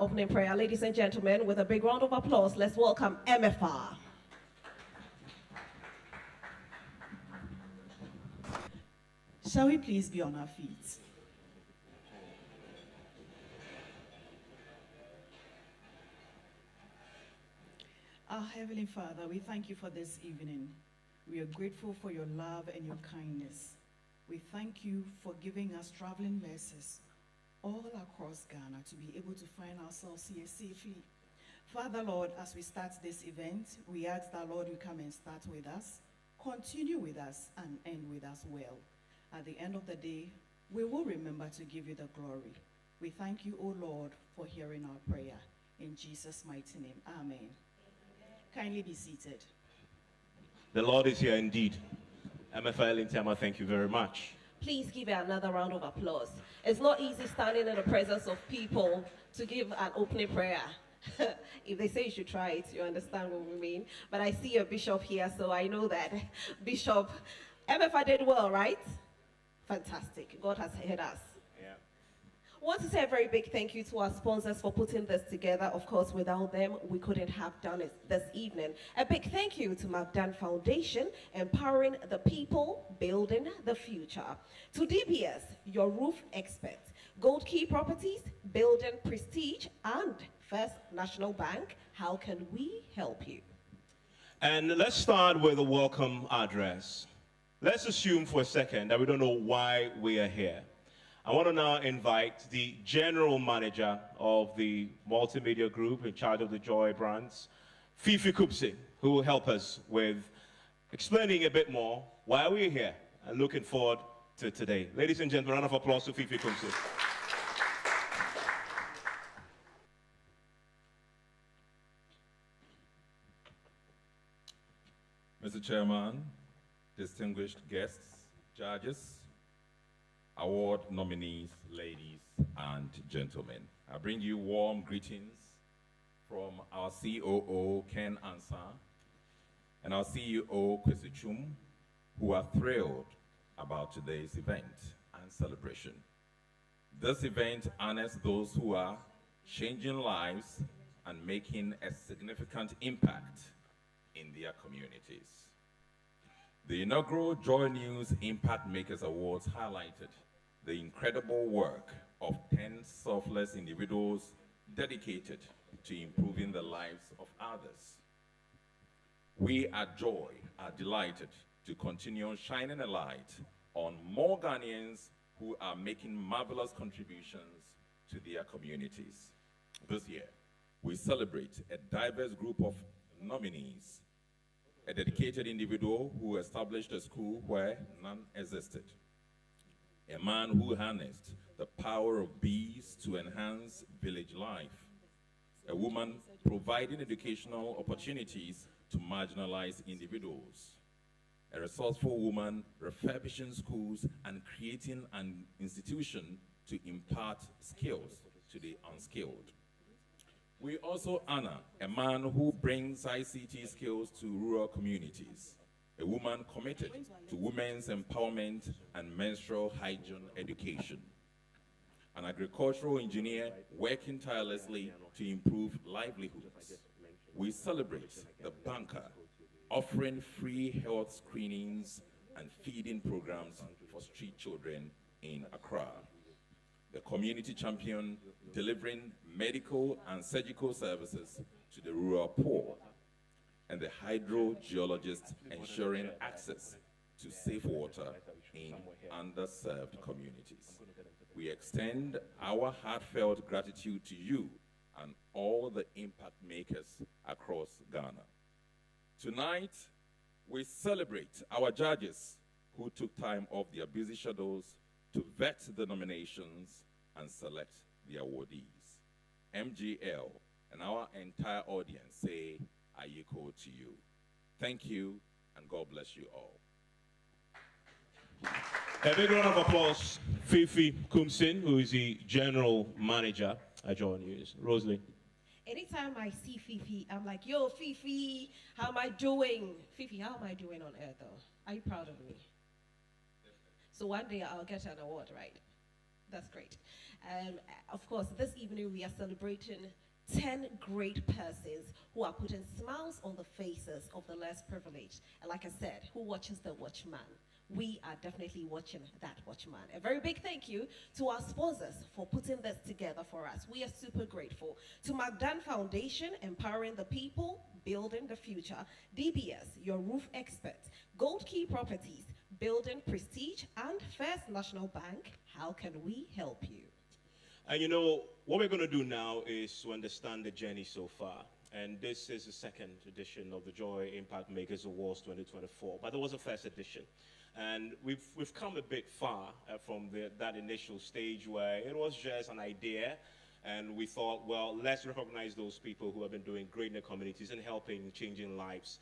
opening prayer. Ladies and gentlemen, with a big round of applause, let's welcome MFR. Shall we please be on our feet? Our Heavenly Father, we thank you for this evening. We are grateful for your love and your kindness. We thank you for giving us traveling mercies all across Ghana to be able to find ourselves here safely. Father, Lord, as we start this event, we ask that, Lord, you come and start with us, continue with us, and end with us well. At the end of the day, we will remember to give you the glory. We thank you, O Lord, for hearing our prayer. In Jesus' mighty name, amen. Kindly be seated. The Lord is here indeed. MFL Intama, thank you very much. Please give it another round of applause. It's not easy standing in the presence of people to give an opening prayer. If they say you should try it, you understand what we mean. But I see a bishop here, so I know that. Bishop, MFR did well, right? Fantastic. God has heard us. Yeah. I want to say a very big thank you to our sponsors for putting this together. Of course, without them, we couldn't have done it this evening. A big thank you to Magdan Foundation, empowering the people, building the future. To DBS, your roof expert. Gold Key Properties, building prestige, and First National Bank, how can we help you? And let's start with a welcome address. Let's assume for a second that we don't know why we are here. I want to now invite the general manager of the multimedia group in charge of the Joy brands, Fifi Kupsi, who will help us with explaining a bit more why we're here and looking forward to today. Ladies and gentlemen, round of applause to Fifi Kupsi. Mr. Chairman, distinguished guests, judges, award nominees, ladies and gentlemen. I bring you warm greetings from our COO, Ken Ansah, and our CEO, Kwesi Chum, who are thrilled about today's event and celebration. This event honors those who are changing lives and making a significant impact in their communities. The inaugural JoyNews Impact Makers Awards highlighted the incredible work of 10 selfless individuals dedicated to improving the lives of others. We at Joy are delighted to continue shining a light on more Ghanaians who are making marvelous contributions to their communities. This year, we celebrate a diverse group of nominees, a dedicated individual who established a school where none existed, a man who harnessed the power of bees to enhance village life, a woman providing educational opportunities to marginalized individuals, a resourceful woman refurbishing schools and creating an institution to impart skills to the unskilled. We also honor a man who brings ICT skills to rural communities, a woman committed to women's empowerment and menstrual hygiene education, an agricultural engineer working tirelessly to improve livelihoods. We celebrate the banker offering free health screenings and feeding programs for street children in Accra, the community champion delivering medical and surgical services to the rural poor, and the hydrogeologist ensuring access to safe water in underserved communities. We extend our heartfelt gratitude to you and all the impact makers across Ghana. Tonight, we celebrate our judges who took time off their busy schedules to vet the nominations and select the awardees. MGL and our entire audience say Ayeko to you. Thank you, and God bless you all. A big round of applause, Fifi Kumsin, who is the general manager at JoyNews. Rosalie. Anytime I see Fifi, I'm like, yo, Fifi, how am I doing? Fifi, how am I doing on air, though? Are you proud of me? So one day I'll get an award, right? That's great. Of course, this evening we are celebrating 10 great persons who are putting smiles on the faces of the less privileged. And like I said, who watches the watchman? We are definitely watching that watchman. A very big thank you to our sponsors for putting this together for us. We are super grateful. To Magdan Foundation, empowering the people, building the future. DBS, your roof expert. Gold Key Properties, building prestige. And First National Bank, how can we help you? And you know, what we're going to do now is to understand the journey so far. And this is the second edition of the Joy Impact Makers Awards 2024. But there was a first edition. And we've come a bit far from that initial stage where it was just an idea. And we thought, well, let's recognize those people who have been doing great in their communities and helping, changing lives.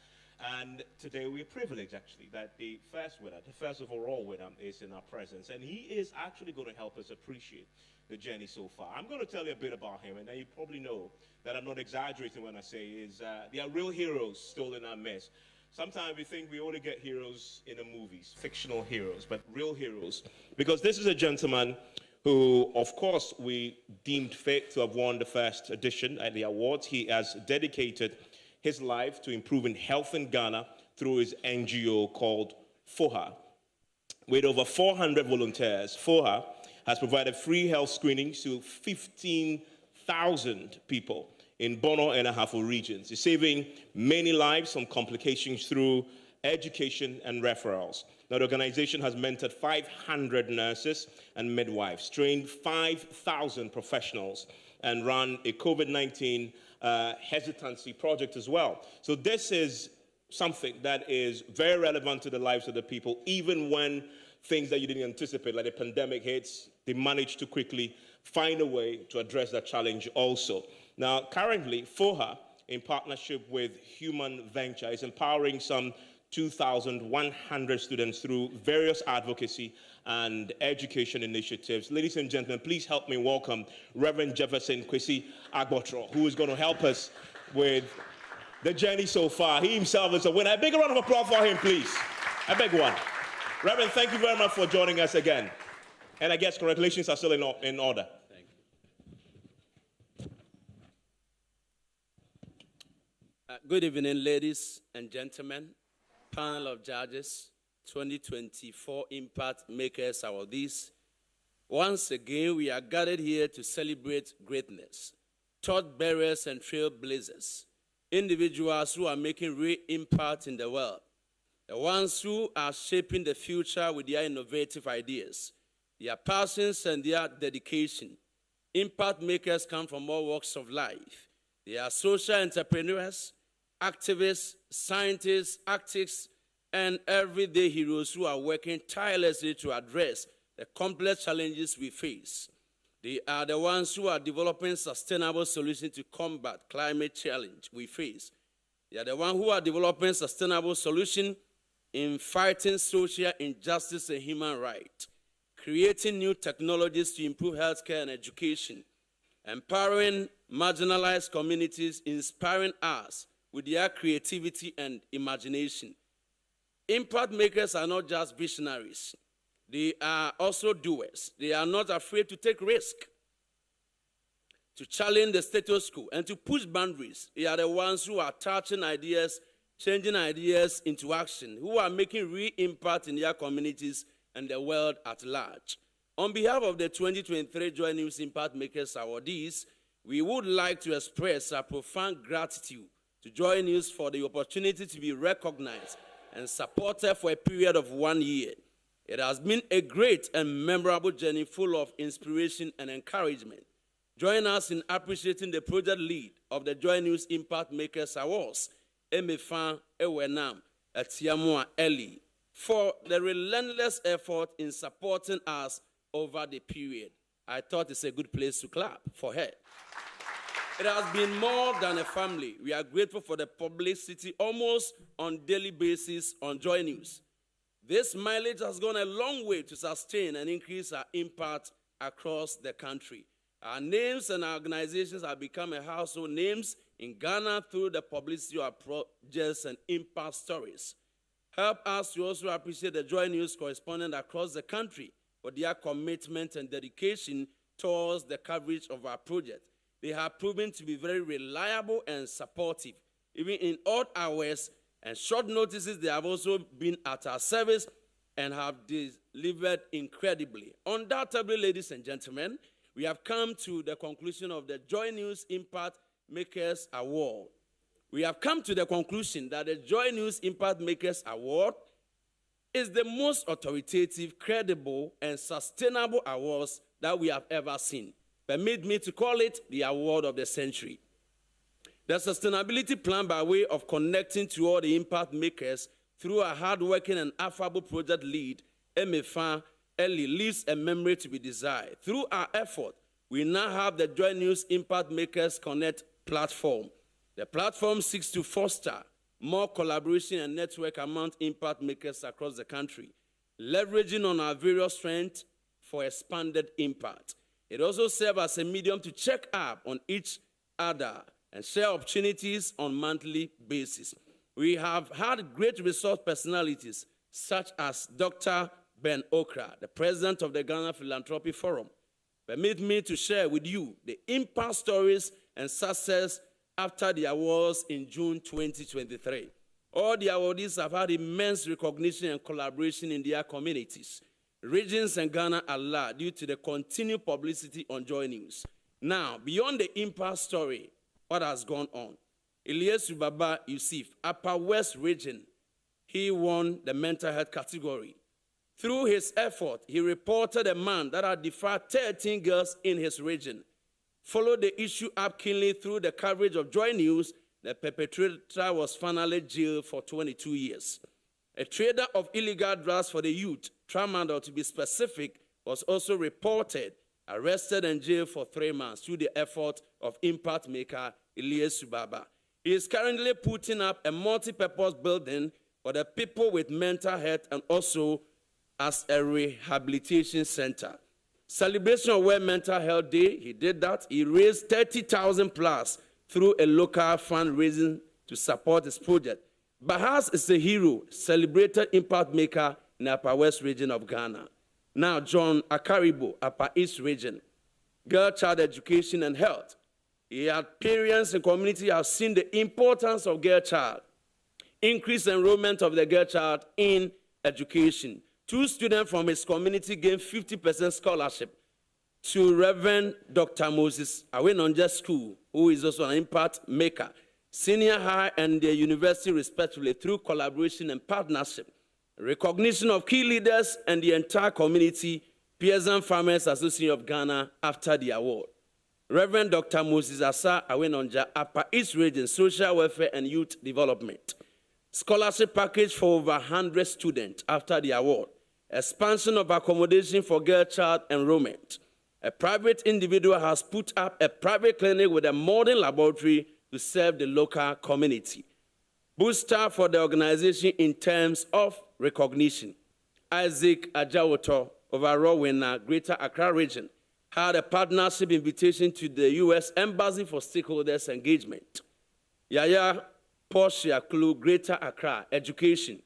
And today we're privileged, actually, that the first winner, the first overall winner, is in our presence. And he is actually going to help us appreciate the journey so far. I'm going to tell you a bit about him, and then you probably know that I'm not exaggerating when I say there are real heroes still in our midst. Sometimes we think we only get heroes in the movies, fictional heroes, but real heroes. Because this is a gentleman who, of course, we deemed fit to have won the first edition at the awards. He has dedicated his life to improving health in Ghana through his NGO called FOHA. With over 400 volunteers, FOHA has provided free health screenings to 15,000 people in Bono and Ahafo regions. It's saving many lives from complications through education and referrals. Now, the organization has mentored 500 nurses and midwives, trained 5,000 professionals, and run a COVID-19 hesitancy project as well. So this is something that is very relevant to the lives of the people, even when things that you didn't anticipate, like the pandemic hits, they managed to quickly find a way to address that challenge also. Now, currently, FOHA, in partnership with Human Venture, is empowering some 2,100 students through various advocacy and education initiatives. Ladies and gentlemen, please help me welcome Reverend Jefferson Kwesi Agbotro, who is going to help us with the journey so far. He himself is a winner. A big round of applause for him, please. A big one. Reverend, thank you very much for joining us again. And I guess congratulations are still in order. Thank you. Good evening, ladies and gentlemen, panel of judges, 2024 Impact Makers Awards. Once again, we are gathered here to celebrate greatness, torchbearers and trailblazers, individuals who are making real impact in the world, the ones who are shaping the future with their innovative ideas, their passions and their dedication. Impact makers come from all walks of life. They are social entrepreneurs, activists, scientists, artists, and everyday heroes who are working tirelessly to address the complex challenges we face. They are the ones who are developing sustainable solutions to combat climate challenge we face. They are the ones who are developing sustainable solutions in fighting social injustice and human rights, creating new technologies to improve healthcare and education, empowering marginalized communities, inspiring us with their creativity and imagination. Impact makers are not just visionaries. They are also doers. They are not afraid to take risk, to challenge the status quo, and to push boundaries. They are the ones who are touching ideas, changing ideas into action, who are making real impact in their communities and the world at large. On behalf of the 2023 JoyNews Impact Makers Awards, we would like to express our profound gratitude to JoyNews for the opportunity to be recognized and supported for a period of 1 year. It has been a great and memorable journey full of inspiration and encouragement. Join us in appreciating the project lead of the JoyNews Impact Makers Awards, Emefan Ewenam Atiamua Eli, for the relentless effort in supporting us over the period. I thought it's a good place to clap for her. It has been more than a family. We are grateful for the publicity almost on daily basis on JoyNews. This mileage has gone a long way to sustain and increase our impact across the country. Our names and our organizations have become a household names in Ghana through the publicity of our projects and impact stories. Help us to also appreciate the JoyNews correspondent across the country for their commitment and dedication towards the coverage of our project. They have proven to be very reliable and supportive. Even in odd hours and short notices, they have also been at our service and have delivered incredibly. Undoubtedly, ladies and gentlemen, we have come to the conclusion of the JoyNews Impact Makers Award. We have come to the conclusion that the JoyNews Impact Makers Award is the most authoritative, credible, and sustainable awards that we have ever seen. Permit me to call it the award of the century. The sustainability plan, by way of connecting to all the impact makers through a hardworking and affable project lead, Emefa Eli, leaves a memory to be desired. Through our effort, we now have the JoyNews Impact Makers Connect platform. The platform seeks to foster more collaboration and network among impact makers across the country, leveraging on our various strengths for expanded impact. It also serves as a medium to check up on each other and share opportunities on a monthly basis. We have had great resource personalities such as Dr. Ben Okra, the president of the Ghana Philanthropy Forum. Permit me to share with you the impact stories and success after the awards in June 2023. All the awardees have had immense recognition and collaboration in their communities, regions, and Ghana at large due to the continued publicity on JoyNews. Now, beyond the impact story, what has gone on? Eunice Asiedua Agyepong, Upper West Region, he won the mental health category. Through his effort, he reported a man that had defied 13 girls in his region. Followed the issue up keenly through the coverage of JoyNews, the perpetrator was finally jailed for 22 years. A trader of illegal drugs for the youth, Tramadol to be specific, was also reported, arrested and jailed for 3 months through the effort of impact maker Eunice Asiedua. He is currently putting up a multi-purpose building for the people with mental health and also as a rehabilitation center. Celebration of World Mental Health Day, he did that. He raised 30,000 plus through a local fundraising to support his project. Bahas is a hero, celebrated impact maker in the Upper West region of Ghana. Now, John Akaribo, Upper East region, girl child education and health. He had parents and community have seen the importance of girl child. Increased enrollment of the girl child in education. 2 students from his community gained 50% scholarship to Reverend Dr. Moses Awenonja School, who is also an impact maker, senior high and the university respectively, through collaboration and partnership. Recognition of key leaders and the entire community, Peasant Farmers Association of Ghana after the award. Reverend Dr. Moses Asa Awenonja, Upper East Region, Social Welfare and Youth Development. Scholarship package for over 100 students after the award. Expansion of accommodation for girl child enrollment. A private individual has put up a private clinic with a modern laboratory to serve the local community. Booster for the organization in terms of recognition. Isaac Ajawoto, overall winner, Greater Accra region, had a partnership invitation to the U.S. Embassy for stakeholders engagement. Yaya Portia Klu, Greater Accra, education.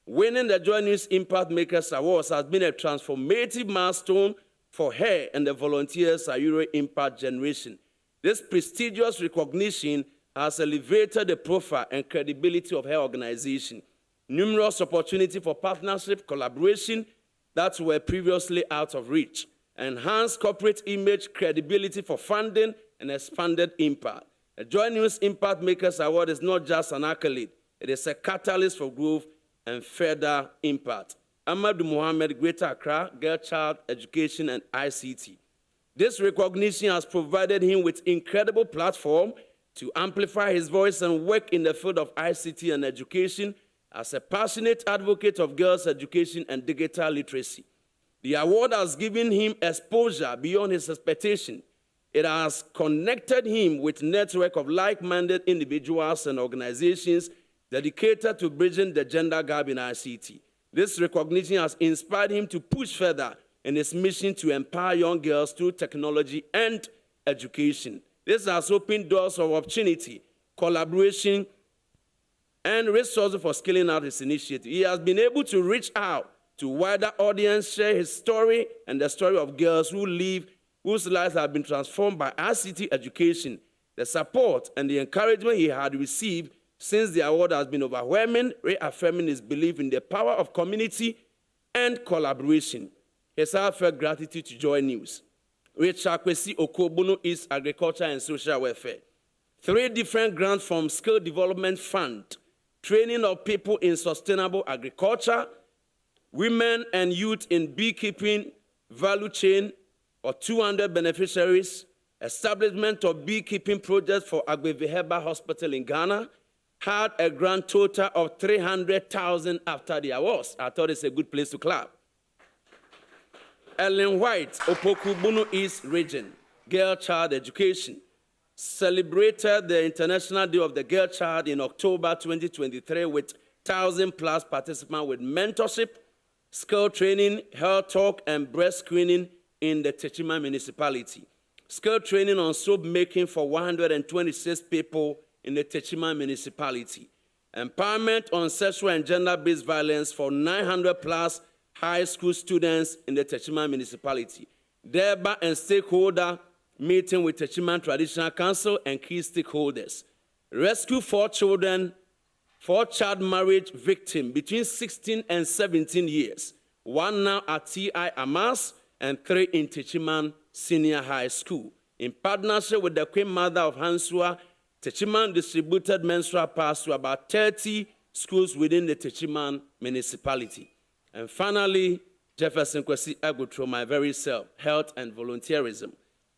Winning the JoyNews Impact Makers Awards has been a transformative milestone for her and the volunteers at Euro Impact Generation. This prestigious recognition has elevated the profile and credibility of her organization. Numerous opportunities for partnership, collaboration that were previously out of reach. Enhanced corporate image, credibility for funding, and expanded impact. The JoyNews Impact Makers Award is not just an accolade. It is a catalyst for growth and further impact. Amadou Mohammed, Greater Accra, Girl Child Education and ICT. This recognition has provided him with incredible platform to amplify his voice and work in the field of ICT and education as a passionate advocate of girls' education and digital literacy. The award has given him exposure beyond his expectation. It has connected him with a network of like-minded individuals and organizations dedicated to bridging the gender gap in ICT. This recognition has inspired him to push further in his mission to empower young girls through technology and education. This has opened doors of opportunity, collaboration, and resources for scaling out his initiative. He has been able to reach out to wider audience, share his story and the story of girls whose lives have been transformed by ICT education, the support and the encouragement he had received since the award has been overwhelming, reaffirming his belief in the power of community and collaboration. His heartfelt gratitude to Joy News. Richard Kwesi Okobono is Agriculture and Social Welfare. 3 different grants from Skill Development Fund, training of people in sustainable agriculture, women and youth in beekeeping value chain, or 200 beneficiaries, establishment of beekeeping projects for Agbeveheba Hospital in Ghana, had a grand total of 300,000 after the awards. I thought it's a good place to clap. Ellen White, Opoku-Bunu East Region, Girl Child Education, celebrated the International Day of the Girl Child in October 2023 with 1,000+ participants with mentorship, skill training, health talk, and breast screening in the Techima municipality. Skill training on soap making for 126 people in the Techima municipality. Empowerment on sexual and gender-based violence for 900+ high school students in the Techima municipality. Thereby and stakeholder meeting with Techima Traditional Council and key stakeholders. Rescue 4 children, 4 child marriage victims between 16 and 17 years. 1 now at T.I. Amas and 3 in Techima Senior High School. In partnership with the Queen Mother of Hansua, Techima distributed menstrual pads to about 30 schools within the Techima municipality. And finally, Jefferson Kwesi Agutro, my very self, health and volunteerism,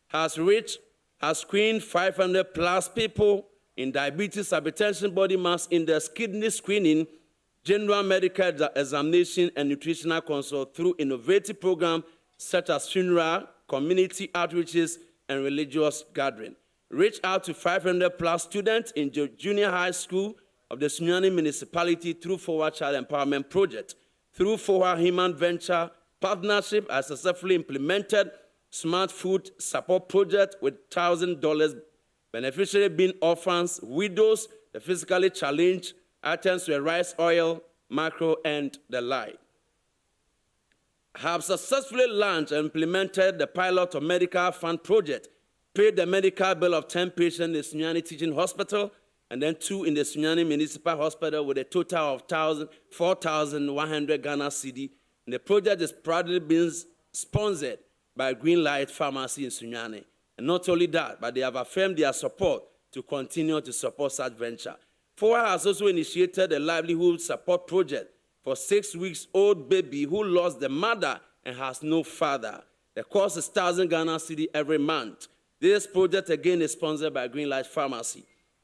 has screened 500+ people in diabetes, hypertension, body mass index, kidney screening, general medical examination, and nutritional consult through innovative programs such as funeral, community outreaches, and religious gathering. Reach out to 500+ students in junior high school of the Sunyani municipality through Forward Child Empowerment Project. Through Forward Human Venture Partnership, has successfully implemented Smart Food Support Project with $1,000 beneficiary being orphans, widows, the physically challenged, items to rice oil, mackerel, and the like. Have successfully launched and implemented the pilot of Medical Fund Project, paid the medical bill of 10 patients in the Sunyani Teaching Hospital, and then 2 in the Sunyani Municipal Hospital with a total of 4,100 Ghana cedi. And the project is proudly being sponsored by Greenlight Pharmacy in Sunyani. And not only that, but they have affirmed their support to continue to support such venture. Forward has also initiated a livelihood support project for 6-week-old baby who lost the mother and has no father. The cost is 1,000 Ghana cedi every month. This project again is sponsored by Greenlight Pharmacy.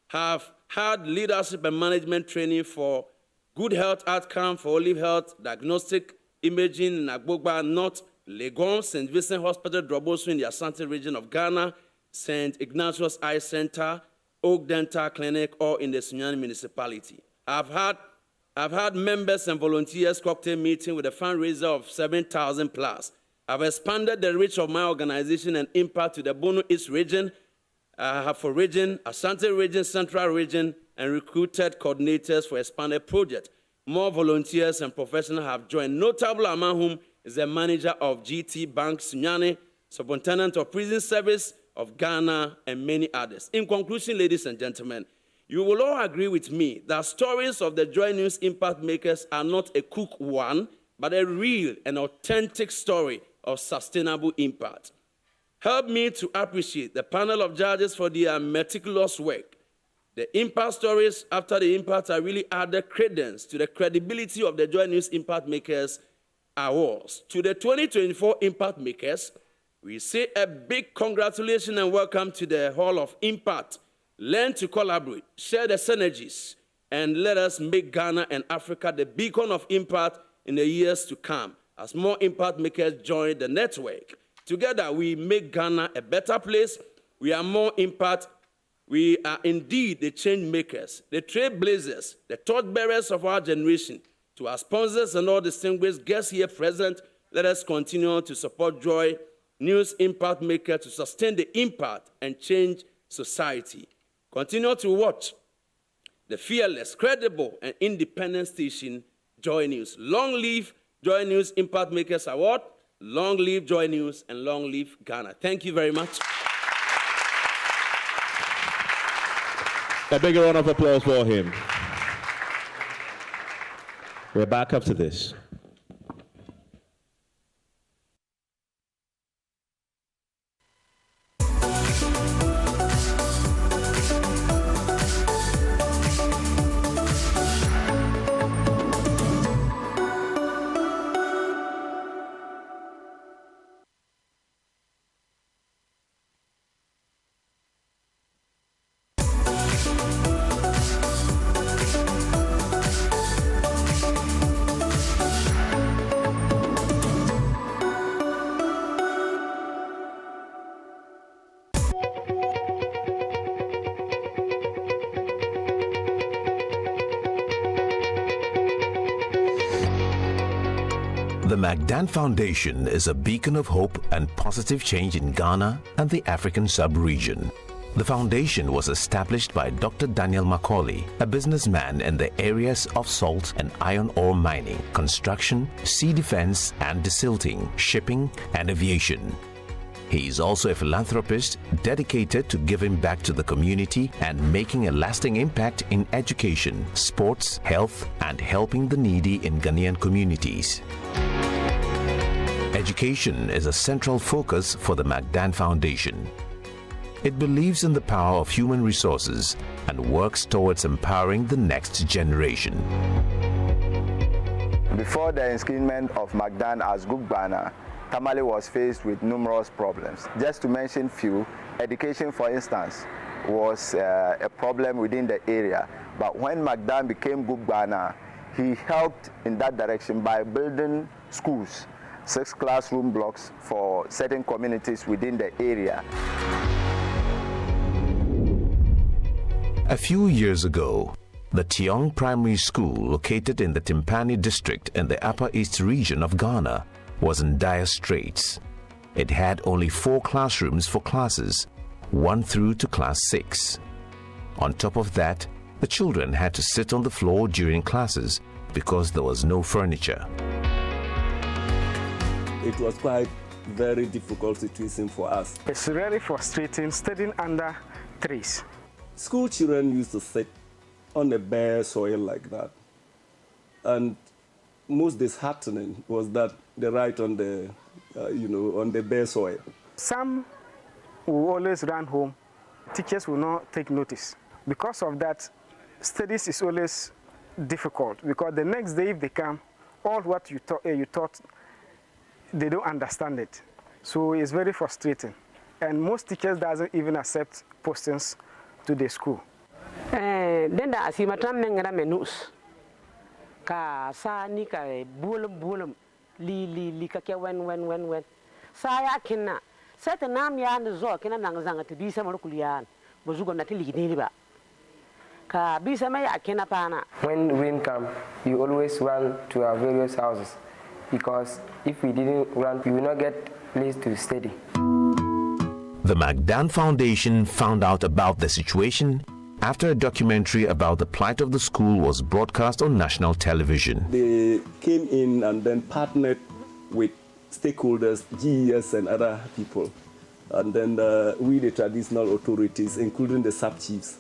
Have had leadership and management training for good health outcome for Olive Health, diagnostic imaging in Agbogba North, Legon, St. Vincent Hospital, Droboso in the Asante region of Ghana, St. Ignatius Eye Center, Oak Dental Clinic, or in the Sunyani municipality. I've had members and volunteers cocktail meeting with a fundraiser of 7,000+. I've expanded the reach of my organization and impact to the Bono East region, Hafo region, Asante region, Central region, and recruited coordinators for expanded project. More volunteers and professionals have joined, notable among whom is the manager of GT Bank Sunyani, superintendent of prison service of Ghana, and many others. In conclusion, ladies and gentlemen, you will all agree with me that stories of the Joy News Impact Makers are not a cook one, but a real and authentic story of sustainable impact. Help me to appreciate the panel of judges for their meticulous work. The impact stories after the impact are really added credence to the credibility of the Joy News Impact Makers Awards. To the 2024 Impact Makers, we say a big congratulations and welcome to the Hall of Impact. Learn to collaborate, share the synergies, and let us make Ghana and Africa the beacon of impact in the years to come. As more impact makers join the network, together we make Ghana a better place. We are more impact. We are indeed the change makers, the trailblazers, the torchbearers of our generation. To our sponsors and all distinguished guests here present, let us continue to support Joy News Impact Maker to sustain the impact and change society. Continue to watch the fearless, credible, and independent station, Joy News. Long live JoyNews Impact Makers Award. Long live Joy News and long live Ghana. Thank you very much. A big round of applause for him. We're back up to this. The Magdan Foundation is a beacon of hope and positive change in Ghana and the African sub-region. The foundation was established by Dr. Daniel Macaulay, a businessman in the areas of salt and iron ore mining, construction, sea defense and desilting, shipping and aviation. He is also a philanthropist dedicated to giving back to the community and making a lasting impact in education, sports, health, and helping the needy in Ghanaian communities. Education is a central focus for the Magdan Foundation. It believes in the power of human resources and works towards empowering the next generation. Before the inscription of Magdan as Gugbana, Tamale was faced with numerous problems. Just to mention few, education, for instance, was a problem within the area. But when Magdan became Gugbana, he helped in that direction by building schools, 6 classroom blocks for certain communities within the area. A few years ago, the Tiong Primary School, located in the Timpani district in the Upper East region of Ghana, was in dire straits. It had only 4 classrooms for classes, 1 through to class 6. On top of that, the children had to sit on the floor during classes because there was no furniture. It was quite very difficult situation for us. It's really frustrating studying under trees. School children used to sit on the bare soil like that. And most disheartening was that they write on the, on the bare soil. Some will always run home. Teachers will not take notice. Because of that, studies is always difficult because the next day if they come, all what you taught, they don't understand it. So it's very frustrating. And most teachers doesn't even accept postings to the school. Then the asimatram nengara menus ka sa ni ka bulum li ka ke wen sa ya kinna set nam ya nzo kinna nang zanga ti bisa mar kuliyan bozugo na ti li ba ka bisa ma ya kinna pana. When rain come, you always run to our various houses because if we didn't run, we will not get place to study. The Magdan Foundation found out about the situation after a documentary about the plight of the school was broadcast on national television. They came in and then partnered with stakeholders, GES and other people. And then we, the traditional authorities, including the sub-chiefs,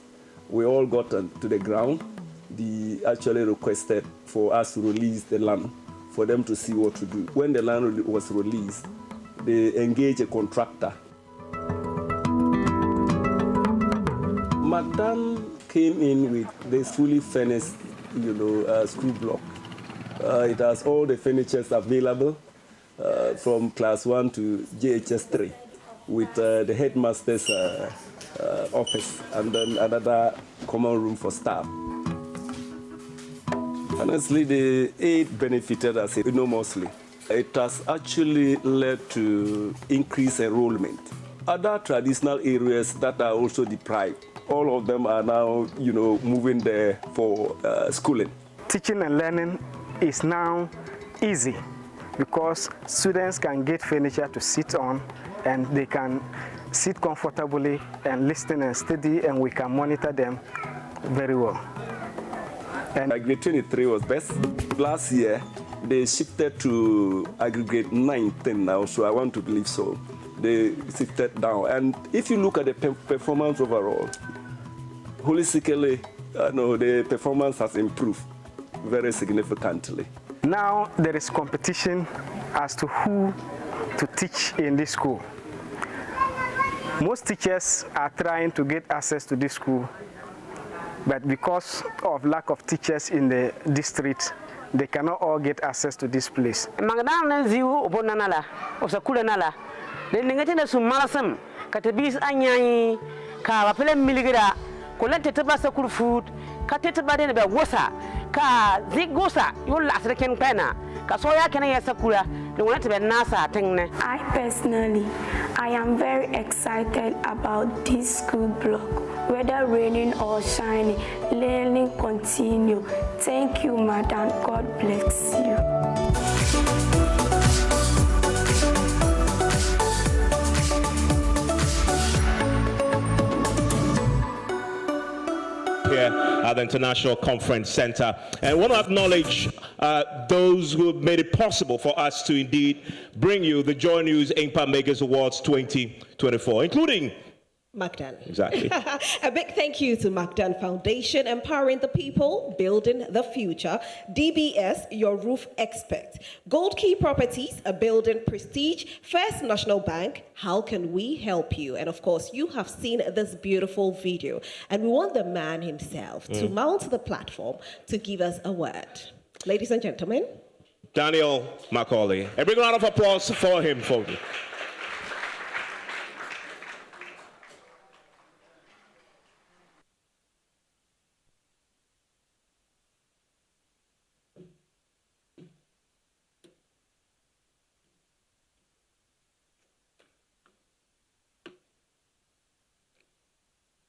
we all got to the ground. They actually requested for us to release the land for them to see what to do. When the land was released, they engaged a contractor. Magdan came in with this fully furnished, school block. It has all the furnitures available from class 1 to JHS 3, with the headmaster's office and then another common room for staff. Honestly, the aid benefited us enormously. It has actually led to increased enrollment. Other traditional areas that are also deprived, all of them are now, moving there for schooling. Teaching and learning is now easy because students can get furniture to sit on and they can sit comfortably and listen and study, and we can monitor them very well. And grade 23 was best. Last year, They shifted to aggregate 9, 10 now, so I want to believe so. They shifted down. And if you look at the performance overall, holistically, the performance has improved very significantly. Now there is competition as to who to teach in this school. Most teachers are trying to get access to this school, but because of lack of teachers in the district, they cannot all get access to this place. I personally, I am very excited about this school block. Whether raining or shining, learning continue. Thank you, Madam. God bless you. Here at the International Conference Center. And I want to acknowledge those who have made it possible for us to indeed bring you the JoyNews Impact Makers Awards 2024, including Magdan. Exactly. A big thank you to Magdan Foundation, empowering the people, building the future. DBS, your roof expert. Gold Key Properties, a building prestige. First National Bank, how can we help you? And of course, you have seen this beautiful video, and we want the man himself to mount the platform to give us a word. Ladies and gentlemen. Daniel Macaulay. A big round of applause for him, folks.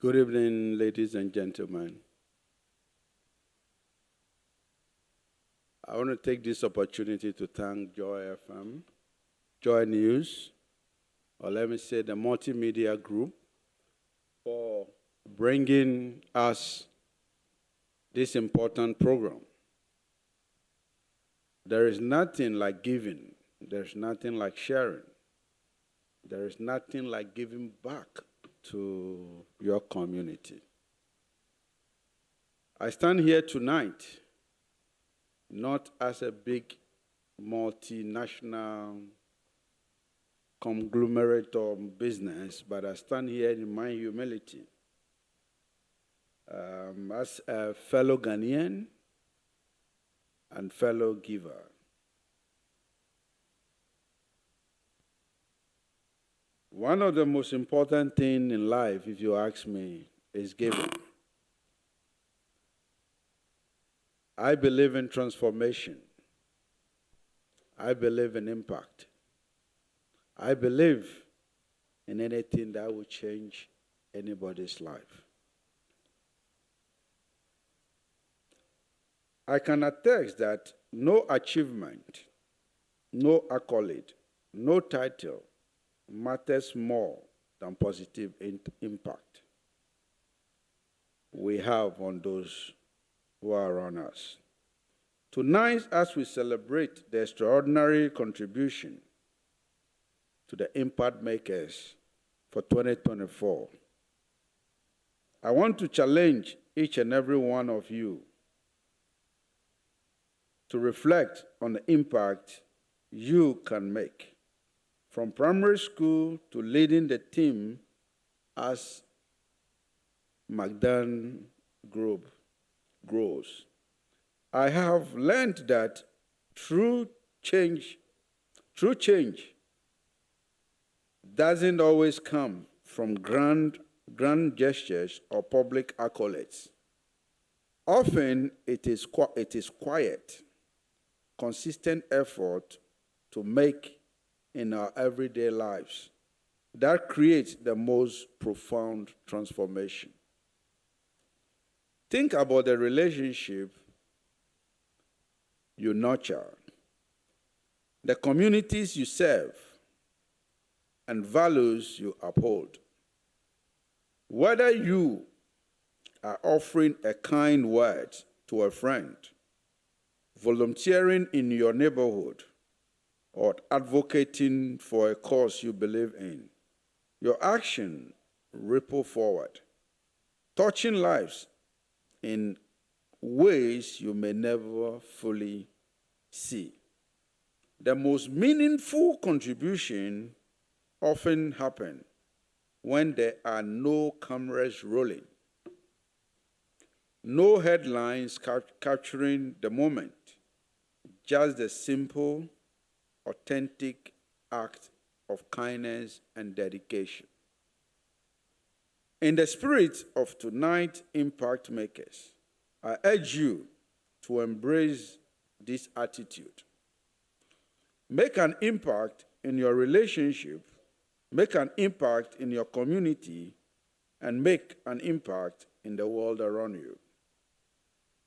Good evening, ladies and gentlemen. I want to take this opportunity to thank Joy FM, Joy News, or let me say the multimedia group, for bringing us this important program. There is nothing like giving. There's nothing like sharing. There is nothing like giving back to your community. I stand here tonight not as a big multinational conglomerate or business, but I stand here in my humility as a fellow Ghanaian and fellow giver. One of the most important things in life, if you ask me, is giving. I believe in transformation. I believe in impact. I believe in anything that will change anybody's life. I can attest that no achievement, no accolade, no title matters more than positive impact we have on those who are around us. Tonight, as we celebrate the extraordinary contribution to the Impact Makers for 2024, I want to challenge each and every one of you to reflect on the impact you can make, from primary school to leading the team as Magdan Group grows. I have learned that true change doesn't always come from grand gestures or public accolades. Often it is quiet, consistent effort to make in our everyday lives that creates the most profound transformation. Think about the relationship you nurture, the communities you serve, and values you uphold. Whether you are offering a kind word to a friend, volunteering in your neighborhood, or advocating for a cause you believe in, your action ripple forward, touching lives in ways you may never fully see. The most meaningful contribution often happen when there are no cameras rolling, no headlines capturing the moment, just the simple, authentic act of kindness and dedication. In the spirit of tonight's Impact Makers, I urge you to embrace this attitude. Make an impact in your relationship, make an impact in your community, and make an impact in the world around you.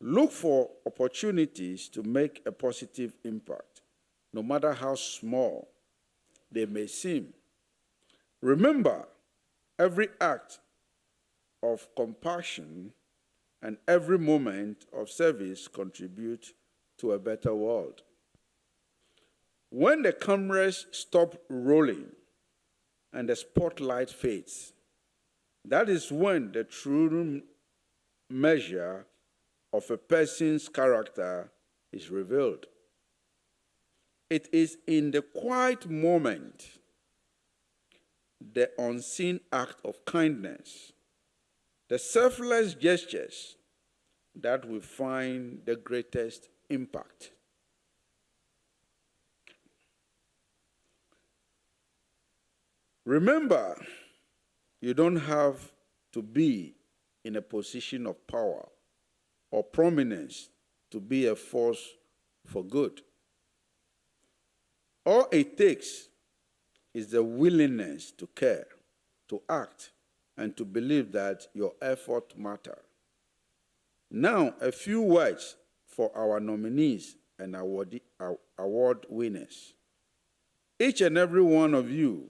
Look for opportunities to make a positive impact, no matter how small they may seem. Remember, every act of compassion and every moment of service contribute to a better world. When the cameras stop rolling and the spotlight fades, that is when the true measure of a person's character is revealed. It is in the quiet moment, the unseen act of kindness, the selfless gestures that will find the greatest impact. Remember, you don't have to be in a position of power or prominence to be a force for good. All it takes is the willingness to care, to act, and to believe that your effort matters. Now, a few words for our nominees and award winners. Each and every one of you,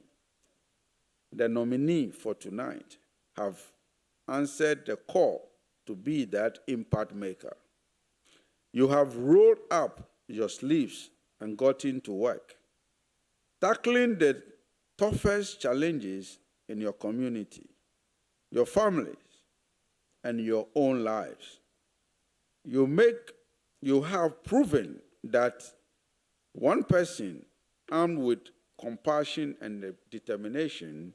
the nominee for tonight, have answered the call to be that impact maker. You have rolled up your sleeves and gotten to work, tackling the toughest challenges in your community, your families, and your own lives. You have proven that one person armed with compassion and determination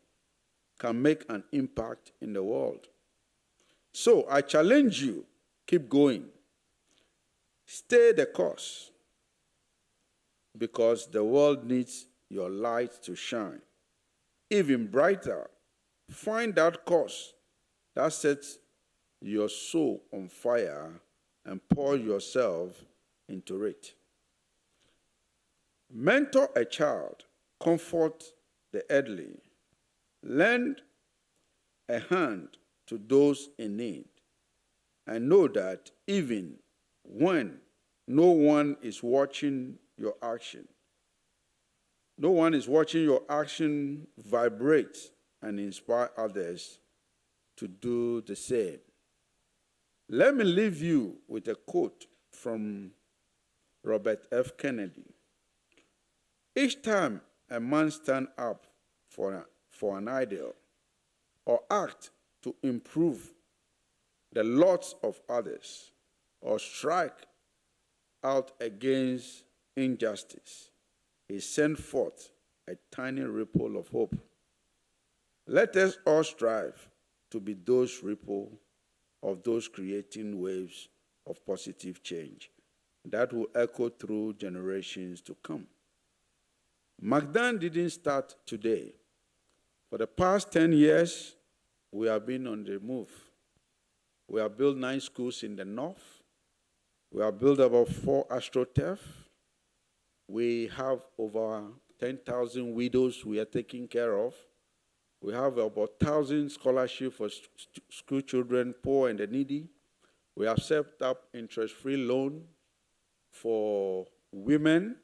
can make an impact in the world. So I challenge you, keep going. Stay the course, because the world needs your light to shine. Even brighter, find that cause that sets your soul on fire and pour yourself into it. Mentor a child, comfort the elderly, lend a hand to those in need, and know that even when no one is watching your action, vibrate and inspire others to do the same. Let me leave you with a quote from Robert F. Kennedy. Each time a man stands up for an ideal or act to improve the lots of others or strike out against injustice, he sent forth a tiny ripple of hope. Let us all strive to be those ripple of those creating waves of positive change that will echo through generations to come. Magdan didn't start today. For the past 10 years, we have been on the move. We have built 9 schools in the north. We have built about 4 astroturf. We have over 10,000 widows we are taking care of. We have about 1,000 scholarships for school children, poor and the needy. We have set up interest-free loan for women.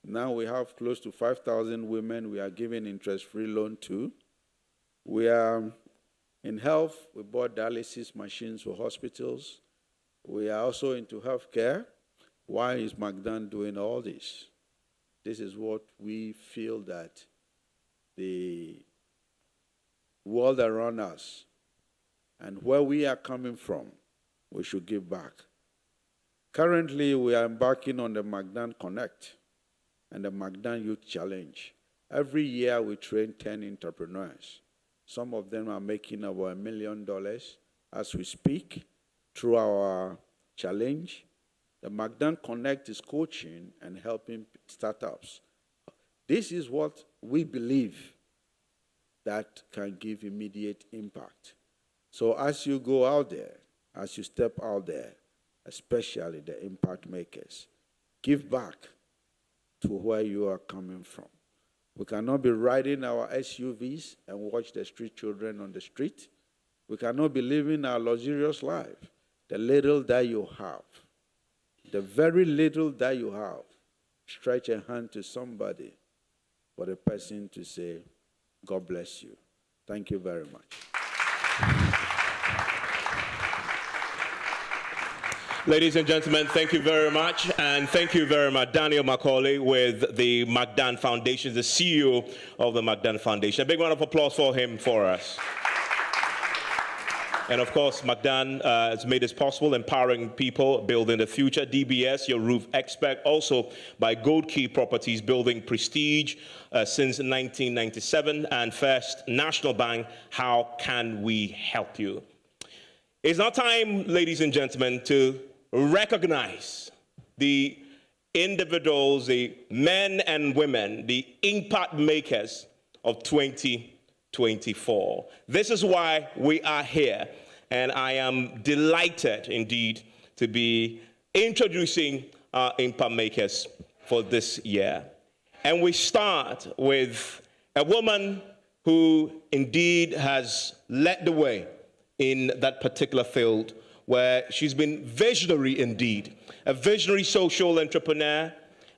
Now we have close to 5,000 women we are giving interest-free loan to. We are in health. We bought dialysis machines for hospitals. We are also into healthcare. why is Magdan doing all this? This is what we feel that the world around us and where we are coming from, we should give back. Currently, we are embarking on the Magdan Connect and the Magdan Youth Challenge. Every year, we train 10 entrepreneurs. Some of them are making about $1 million as we speak through our challenge. The Magdan Connect is coaching and helping startups. This is what we believe that can give immediate impact. So as you go out there, as you step out there, especially the impact makers, give back to where you are coming from. We cannot be riding our SUVs and watch the street children on the street. We cannot be living our luxurious life. The little that you have, the very little that you have, stretch a hand to somebody for the person to say, God bless you. Thank you very much. Ladies and gentlemen, thank you very much. And thank you very much, Daniel Macaulay with the Magdan Foundation, the CEO of the Magdan Foundation. A big round of applause for him for us. And of course, Magdan has made this possible, empowering people, building the future. DBS, your roof expert, also by Gold Key Properties, building prestige since 1997. And First National Bank, how can we help you? It's now time, ladies and gentlemen, to recognize the individuals, the men and women, the impact makers of 2024. This is why we are here, and I am delighted indeed to be introducing our impact makers for this year. And we start with a woman who indeed has led the way in that particular field, where she's been visionary indeed, a visionary social entrepreneur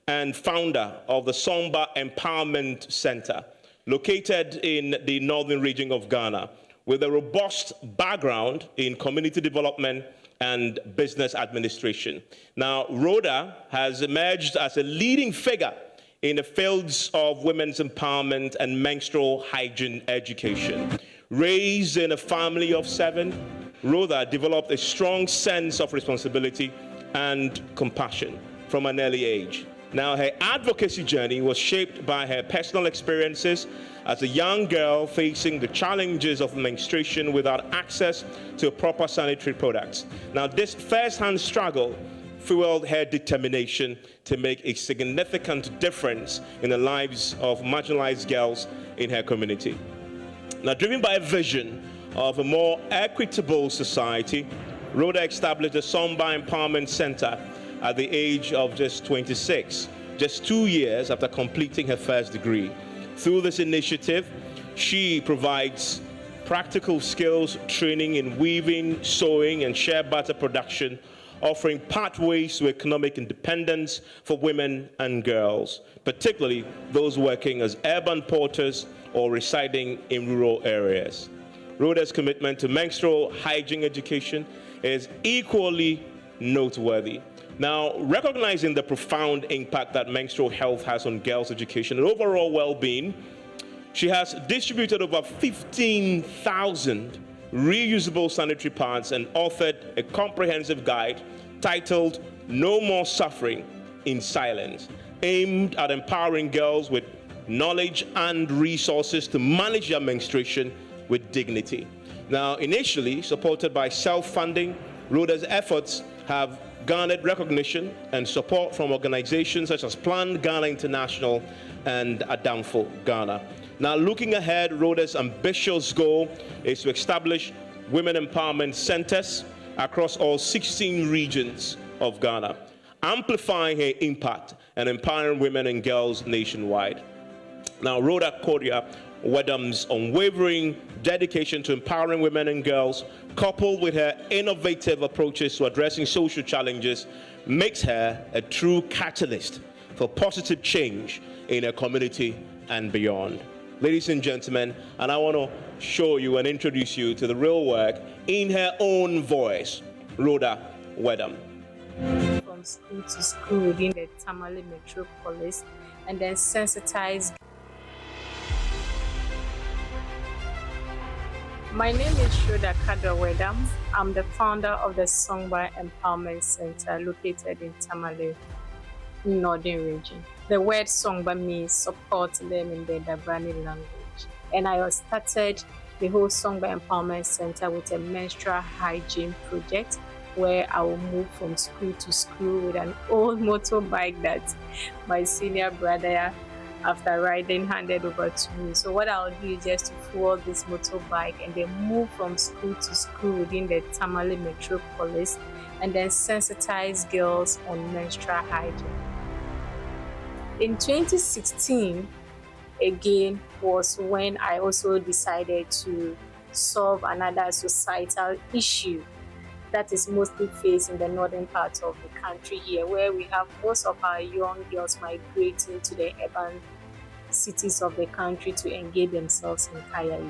and founder of the Somba Empowerment Center, located in the northern region of Ghana, with a robust background in community development and business administration. Now, Rhoda has emerged as a leading figure in the fields of women's empowerment and menstrual hygiene education. Raised in a family of 7, Rhoda developed a strong sense of responsibility and compassion from an early age. Now, her advocacy journey was shaped by her personal experiences as a young girl facing the challenges of menstruation without access to proper sanitary products. Now, this first-hand struggle fueled her determination to make a significant difference in the lives of marginalized girls in her community. Now, driven by a vision of a more equitable society, Rhoda established the Somba Empowerment Center at the age of just 26, just 2 years after completing her first degree. Through this initiative, she provides practical skills training in weaving, sewing, and shea butter production, offering pathways to economic independence for women and girls, particularly those working as urban porters or residing in rural areas. Rhoda's commitment to menstrual hygiene education is equally noteworthy. Now, recognizing the profound impact that menstrual health has on girls' education and overall well-being, she has distributed over 15,000 reusable sanitary pads and authored a comprehensive guide titled No More Suffering in Silence, aimed at empowering girls with knowledge and resources to manage their menstruation with dignity. Now, initially supported by self-funding, Rhoda's efforts have garnered recognition and support from organizations such as Plan Ghana International and Adamfo Ghana. Now, looking ahead, Rhoda's ambitious goal is to establish women empowerment centers across all 16 regions of Ghana, amplifying her impact and empowering women and girls nationwide. Now, Rhoda Kodia Wedam's unwavering dedication to empowering women and girls, coupled with her innovative approaches to addressing social challenges, makes her a true catalyst for positive change in her community and beyond. Ladies and gentlemen, and I want to show you and introduce you to the real work in her own voice, Rhoda Wedam. from school to school within the Tamale metropolis and then sensitize. My name is Shoda Kadawedam. I'm the founder of the Songba Empowerment Center located in Tamale, Northern Region. The word Songba means support them in the Dabrani language. And I started the whole Songba Empowerment Center with a menstrual hygiene project where I will move from school to school with an old motorbike that my senior brother, after riding, handed over to me. So what I'll do is just to fuel this motorbike and then move from school to school within the Tamale metropolis and then sensitize girls on menstrual hygiene. In 2016, again, was when I also decided to solve another societal issue that is mostly faced in the northern part of the country here, where we have most of our young girls migrating to the urban cities of the country to engage themselves in kaya.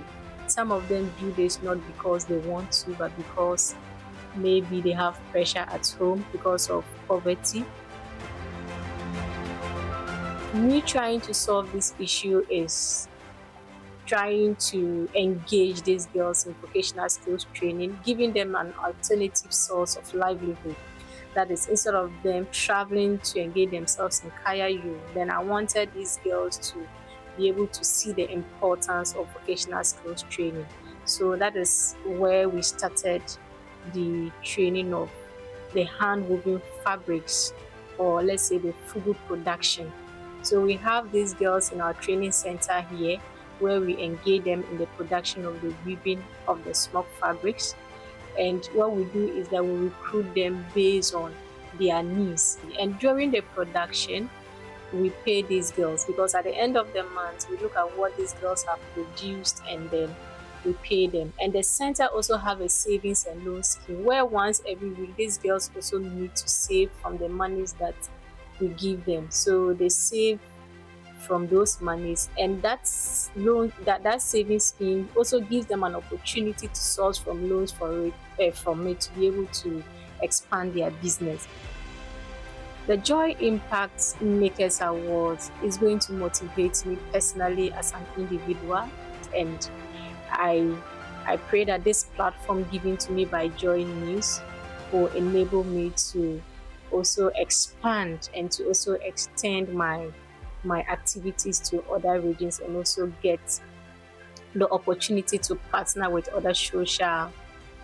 Some of them do this not because they want to, but because maybe they have pressure at home because of poverty. Me trying to solve this issue is trying to engage these girls in vocational skills training, giving them an alternative source of livelihood. That is, instead of them traveling to engage themselves in kaya, then I wanted these girls to be able to see the importance of vocational skills training. So that is where we started the training of the hand-woven fabrics, or let's say the fugu production. So we have these girls in our training center here where we engage them in the production of the weaving of the smock fabrics. And what we do is that we recruit them based on their needs. And during the production, we pay these girls, because at the end of the month, we look at what these girls have produced and then we pay them. And the center also have a savings and loan scheme where once every week, these girls also need to save from the monies that we give them. So they save from those monies, and that savings scheme also gives them an opportunity to source from loans from it to be able to expand their business. The Joy Impact Makers Awards is going to motivate me personally as an individual, and I pray that this platform given to me by JoyNews will enable me to also expand and to also extend my activities to other regions and also get the opportunity to partner with other social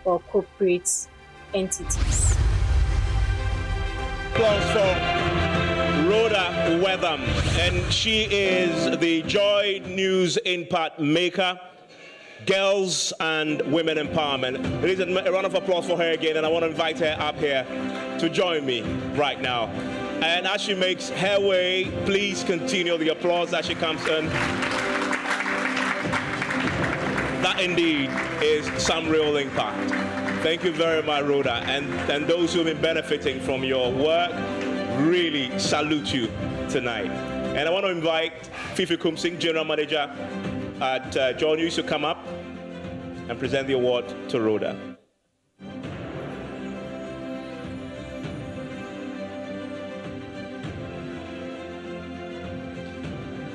or corporate entities. Applause for Rhoda Wetham, and she is the JoyNews Impact Maker, Girls and Women Empowerment. Ladies and gentlemen, a round of applause for her again, and I want to invite her up here to join me right now. And as she makes her way, please continue the applause as she comes in. That indeed is some real impact. Thank you very much, Rhoda. And those who have been benefiting from your work, really salute you tonight. And I want to invite Fifi Kumsing, General Manager at JoyNews, to come up and present the award to Rhoda.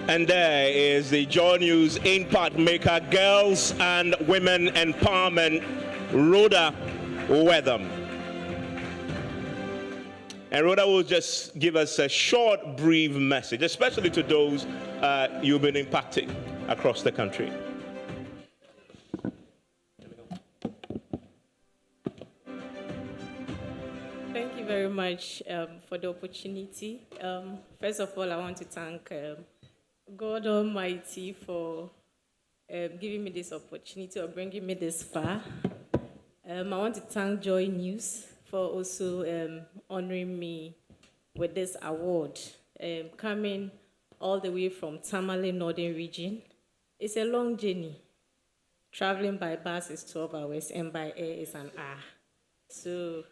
And there is the JoyNews Impact Maker, Girls and Women Empowerment, Rhoda Wetham. And Rhoda will just give us a short, brief message, especially to those you've been impacting across the country. Thank you very much for the opportunity. First of all, I want to thank God Almighty for giving me this opportunity or bringing me this far. I want to thank JoyNews for also honoring me with this award. Coming all the way from Tamale Northern Region, it's a long journey. Traveling by bus is 12 hours and by air is an hour. So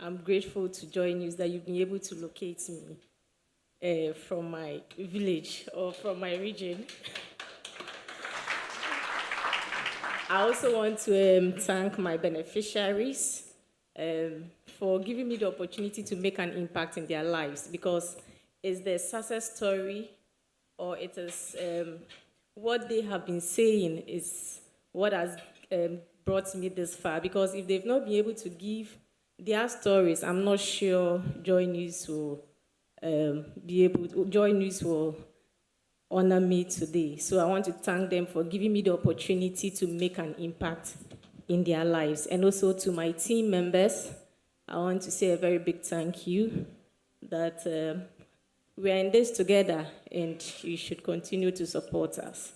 I'm grateful to JoyNews that you've been able to locate me from my village or from my region. I also want to thank my beneficiaries. for giving me the opportunity to make an impact in their lives, because it's their success story, or it is what they have been saying is what has brought me this far. Because if they've not been able to give their stories, I'm not sure JoyNews will JoyNews will honor me today. So I want to thank them for giving me the opportunity to make an impact in their lives. And also to my team members, I want to say a very big thank you that we are in this together, and you should continue to support us,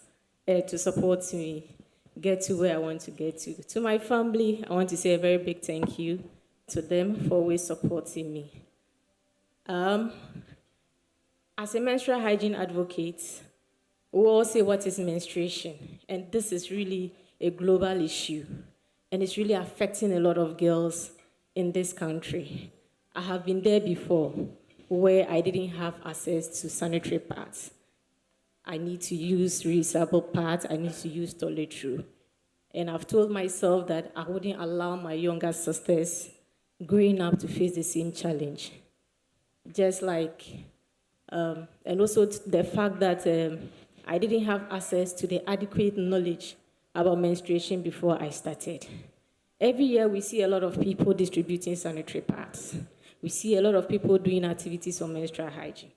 to support me get to where I want to get to. To my family, I want to say a very big thank you to them for always supporting me. As a menstrual hygiene advocate, we all say what is menstruation, and this is really a global issue, and it's really affecting a lot of girls in this country. I have been there before, where I didn't have access to sanitary pads. I need to use reusable pads, I need to use toiletries. And I've told myself that I wouldn't allow my younger sisters growing up to face the same challenge. Just like, and also the fact that I didn't have access to the adequate knowledge about menstruation before I started. Every year we see a lot of people distributing sanitary pads. We see a lot of people doing activities on menstrual hygiene.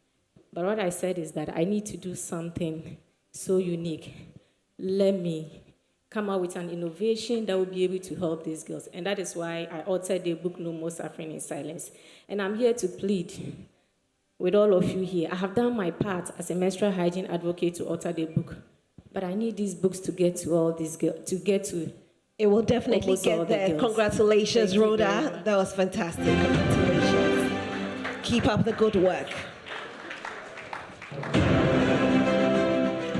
But what I said is that I need to do something so unique. Let me come out with an innovation that will be able to help these girls. And that is why I authored the book, No More Suffering in Silence. And I'm here to plead with all of you here. I have done my part as a menstrual hygiene advocate to author the book. But I need these books to get to all these girls, to get to it will definitely get there. Congratulations, Rhoda. That was fantastic. Congratulations. Keep up the good work.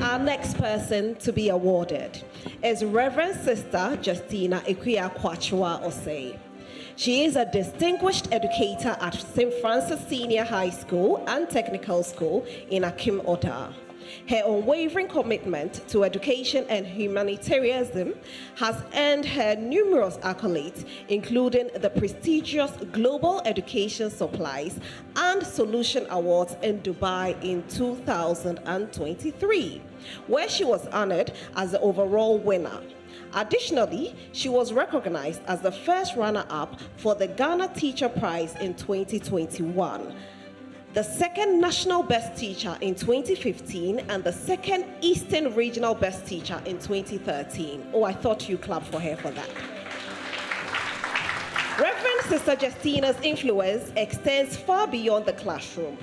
Our next person to be awarded is Reverend Sister Justina Ekwia Kwachua Osei. She is a distinguished educator at St. Francis Senior High School and Technical School in Akim Oda. Her unwavering commitment to education and humanitarianism has earned her numerous accolades, including the prestigious Global Education Supplies and Solution Awards in Dubai in 2023, where she was honored as the overall winner. Additionally, she was recognized as the first runner-up for the Ghana Teacher Prize in 2021. The second National Best Teacher in 2015, and the second Eastern Regional Best Teacher in 2013. Oh, I thought you clapped for her for that. Reverend Sister Justina's influence extends far beyond the classroom.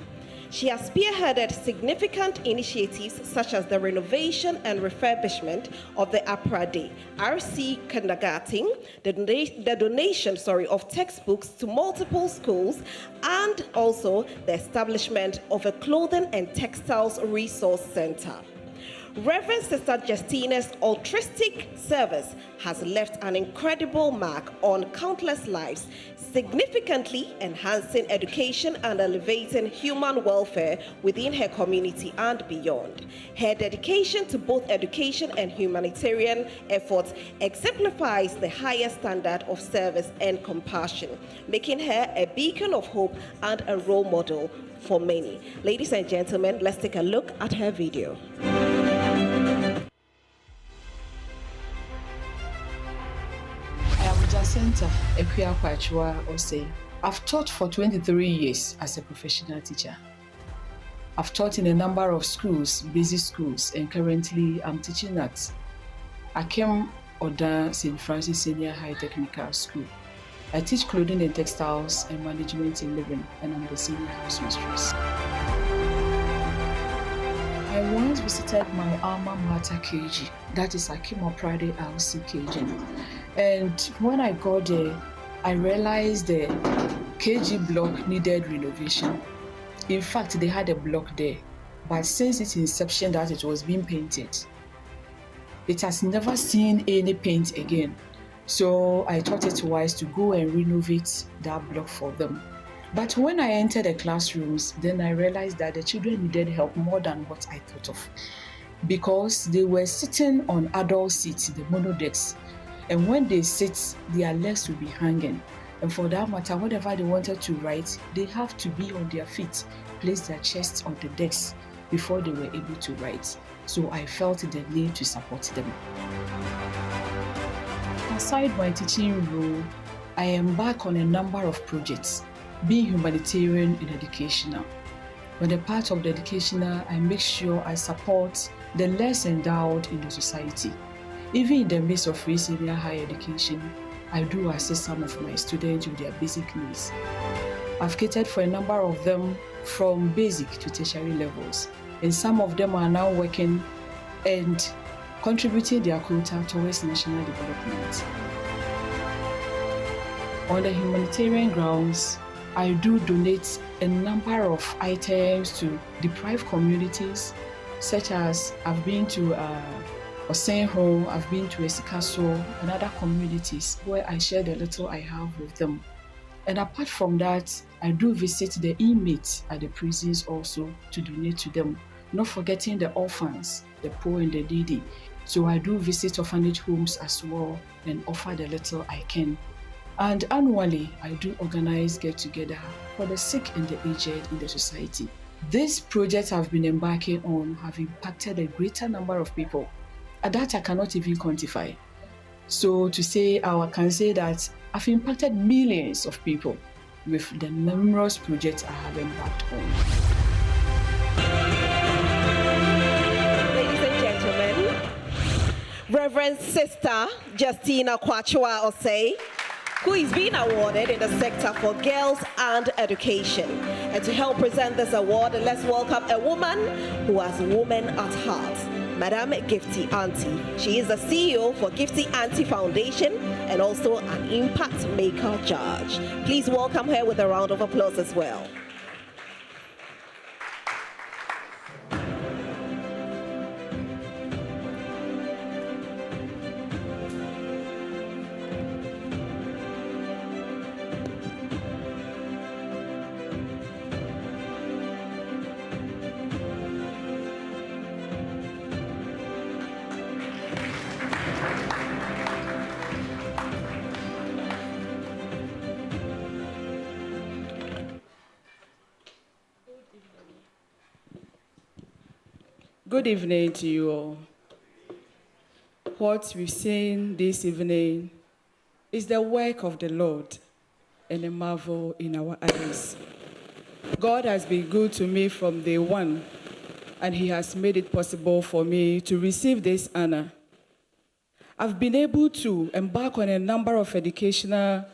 She has spearheaded significant initiatives such as the renovation and refurbishment of the Aprade RC kindergarten, the donation of textbooks to multiple schools, and also the establishment of a clothing and textiles resource center. Reverend Sister Justina's altruistic service has left an incredible mark on countless lives, significantly enhancing education and elevating human welfare within her community and beyond. Her dedication to both education and humanitarian efforts exemplifies the highest standard of service and compassion, making her a beacon of hope and a role model for many. Ladies and gentlemen, let's take a look at her video. Jacinta Ekwia Kwachua Osei. I've taught for 23 years as a professional teacher. I've taught in a number of schools, basic schools, and currently I'm teaching at Akim Oda St. Francis Senior High Technical School. I teach clothing and textiles and management in living, and I'm the senior house mistress. I once visited my alma mater KG, that is Akim Oprade LC KG. And when I got there, I realized the KG block needed renovation. In fact, they had a block there, but since its inception that it was being painted, it has never seen any paint again. So I thought it wise to go and renovate that block for them. But when I entered the classrooms, then I realized that the children needed help more than what I thought of, because they were sitting on adult seats, the monodecks, and when they sit, their legs will be hanging. And for that matter, whatever they wanted to write, they have to be on their feet, place their chests on the desk before they were able to write. So I felt the need to support them. Aside my teaching role, I embark on a number of projects, being humanitarian and educational. When a part of the educational, I make sure I support the less endowed in the society. Even in the midst of free senior higher education, I do assist some of my students with their basic needs. I've catered for a number of them from basic to tertiary levels, and some of them are now working and contributing their quota towards national development. On the humanitarian grounds, I do donate a number of items to deprived communities, such as I've been to Osenho, I've been to Esikaso, and other communities where I share the little I have with them. And apart from that, I do visit the inmates at the prisons also to donate to them, not forgetting the orphans, the poor and the needy. So I do visit orphanage homes as well and offer the little I can. And annually, I do organize get-together for the sick and the aged in the society. These projects I've been embarking on have impacted a greater number of people. At that, I cannot even quantify. So to say, I can say that I've impacted millions of people with the numerous projects I have embarked on. Ladies and gentlemen, Reverend Sister Justina Kwachua Osei, who is being awarded in the sector for girls and education. And to help present this award, let's welcome a woman who has women at heart, Madam Gifty Auntie. She is the CEO for Gifty Auntie Foundation and also an Impact Maker Judge. Please welcome her with a round of applause as well. Good evening to you all. What we've seen this evening is the work of the Lord and a marvel in our eyes. God has been good to me from day one, and He has made it possible for me to receive this honor. I've been able to embark on a number of educational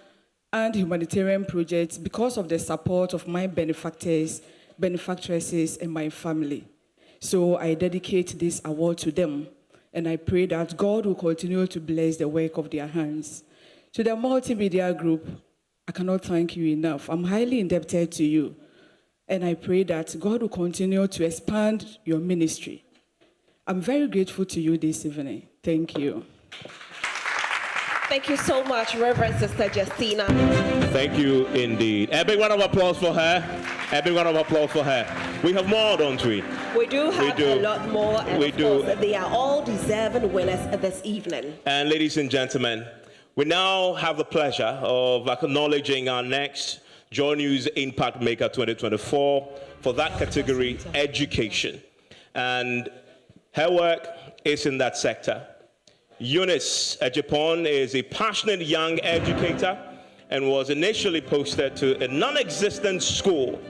and humanitarian projects because of the support of my benefactors, benefactresses, and my family. So I dedicate this award to them, and I pray that God will continue to bless the work of their hands. To the multimedia group, I cannot thank you enough. I'm highly indebted to you, and I pray that God will continue to expand your ministry. I'm very grateful to you this evening. Thank you. Thank you so much, Reverend Sister Justina. Thank you indeed. A big round of applause for her. A big round of applause for her. We have more, don't we? We do have a lot more, and we of course, they are all deserving winners this evening. And ladies and gentlemen, we now have the pleasure of acknowledging our next JoyNews Impact Maker 2024 for that category, education. And her work is in that sector. Eunice Agyepong is a passionate young educator and was initially posted to a non-existent school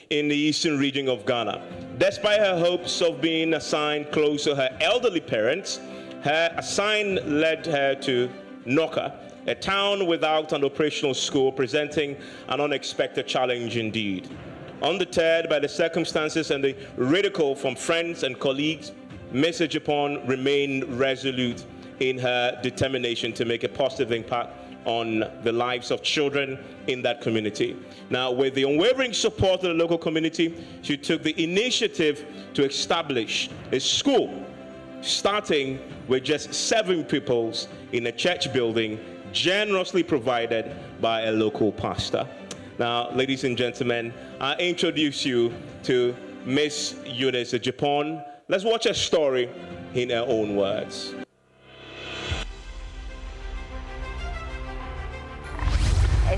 in the eastern region of Ghana. Despite her hopes of being assigned close to her elderly parents, her assign led her to Noka, a town without an operational school, presenting an unexpected challenge indeed. Undeterred by the circumstances and the ridicule from friends and colleagues, Ms. Agyepong remained resolute in her determination to make a positive impact on the lives of children in that community. Now, with the unwavering support of the local community, she took the initiative to establish a school, starting with just 7 pupils in a church building generously provided by a local pastor. Now, ladies and gentlemen, I introduce you to Miss Eunice Agyepong. Let's watch her story in her own words.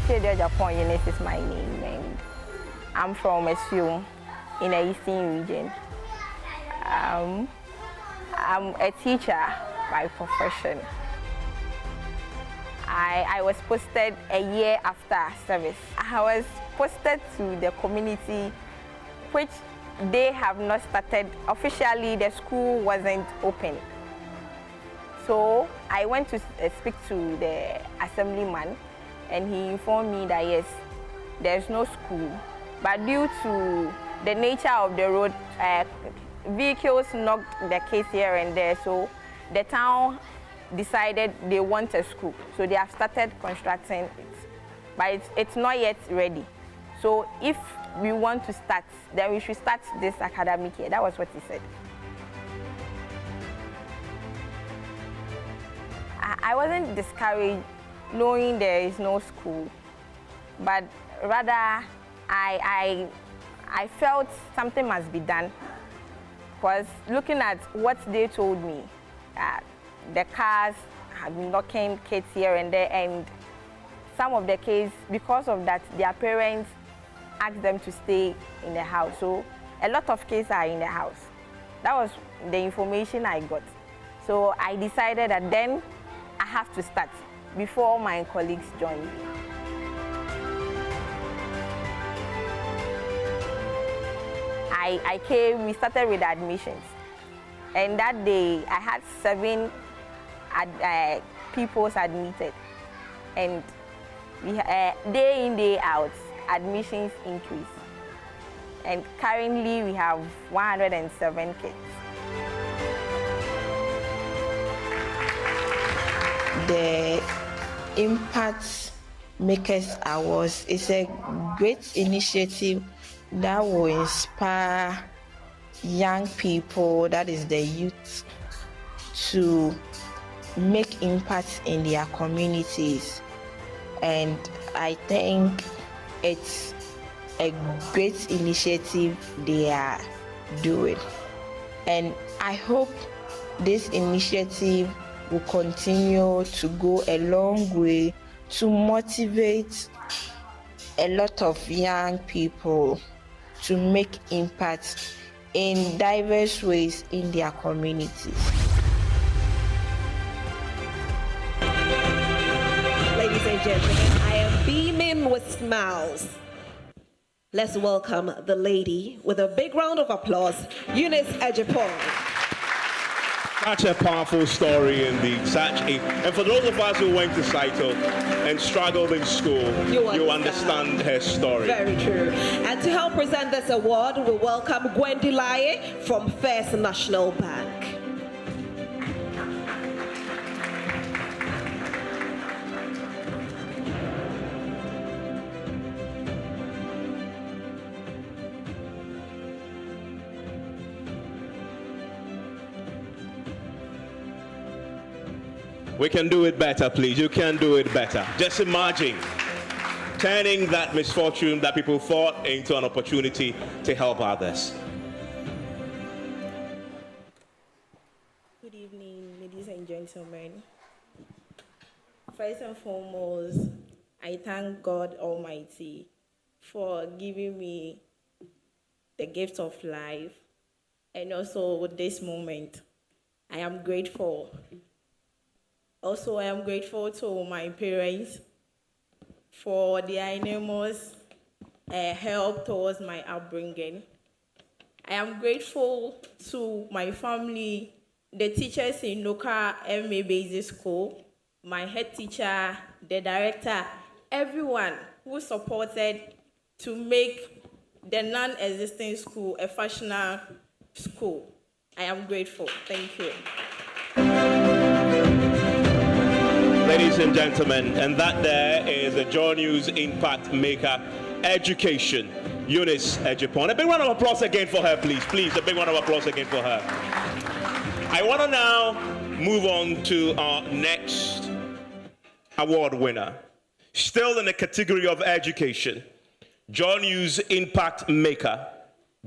Asiedua Agyepong, Eunice is my name, and I'm from Esuum in the Eastern region. I'm a teacher by profession. I was posted a year after service. I was posted to the community, which they have not started. Officially, the school wasn't open. So I went to speak to the assemblyman, and he informed me that yes, there's no school, but due to the nature of the road, vehicles knocked the case here and there, so the town decided they want a school. So they have started constructing it, but it's not yet ready. So if we want to start, then we should start this academic year. That was what he said. I wasn't discouraged knowing there is no school, but rather I felt something must be done, because looking at what they told me, the cars have been knocking kids here and there, and some of the kids, because of that, their parents asked them to stay in the house. So a lot of kids are in the house. That was the information I got. So I decided that then I have to start before my colleagues join me. I came, we started with admissions. And that day, I had 7 people admitted. And day in, day out, admissions increased. And currently, we have 107 kids. The Impact Makers Awards is a great initiative that will inspire young people, that is the youth, to make impact in their communities. And I think it's a great initiative they are doing. And I hope this initiative will continue to go a long way to motivate a lot of young people to make impact in diverse ways in their communities. Ladies and gentlemen, I am beaming with smiles. Let's welcome the lady with a big round of applause, Eunice Asiedua. Such a powerful story indeed. And for those of us who went to Saito and struggled in school, you understand her story. Very true. And to help present this award, we welcome Gwendy Laye from First National Bank. We can do it better, please. You can do it better. Just imagine turning that misfortune that people thought into an opportunity to help others. Good evening, ladies and gentlemen. First and foremost, I thank God Almighty for giving me the gift of life, and also with this moment, I am grateful. Also, I am grateful to my parents for their enormous help towards my upbringing. I am grateful to my family, the teachers in local MA Basic School, my head teacher, the director, everyone who supported to make the non-existing school a functional school. I am grateful. Thank you. Ladies and gentlemen, and that there is the JoyNews Impact Maker Education, Eunice Agyepong. A big round of applause again for her, please. Please, a big round of applause again for her. I want to now move on to our next award winner. Still in the category of education, JoyNews Impact Maker,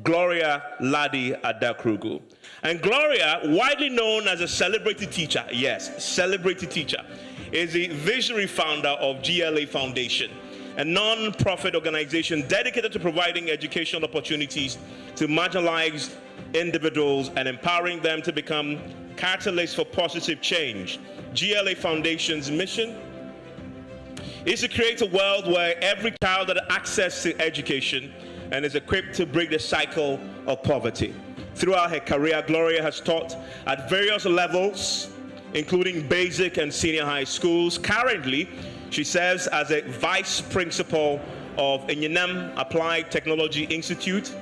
Gloria Ladi Adakrugu. And Gloria, widely known as a celebrity teacher, yes, celebrity teacher, is the visionary founder of GLA Foundation. a non-profit organization dedicated to providing educational opportunities to marginalized individuals and empowering them to become catalysts for positive change. GLA Foundation's mission is to create a world where every child has access to education and is equipped to break the cycle of poverty. Throughout her career, Gloria has taught at various levels, including basic and senior high schools. Currently, she serves as a vice principal of Enyinam Applied Technology Institute,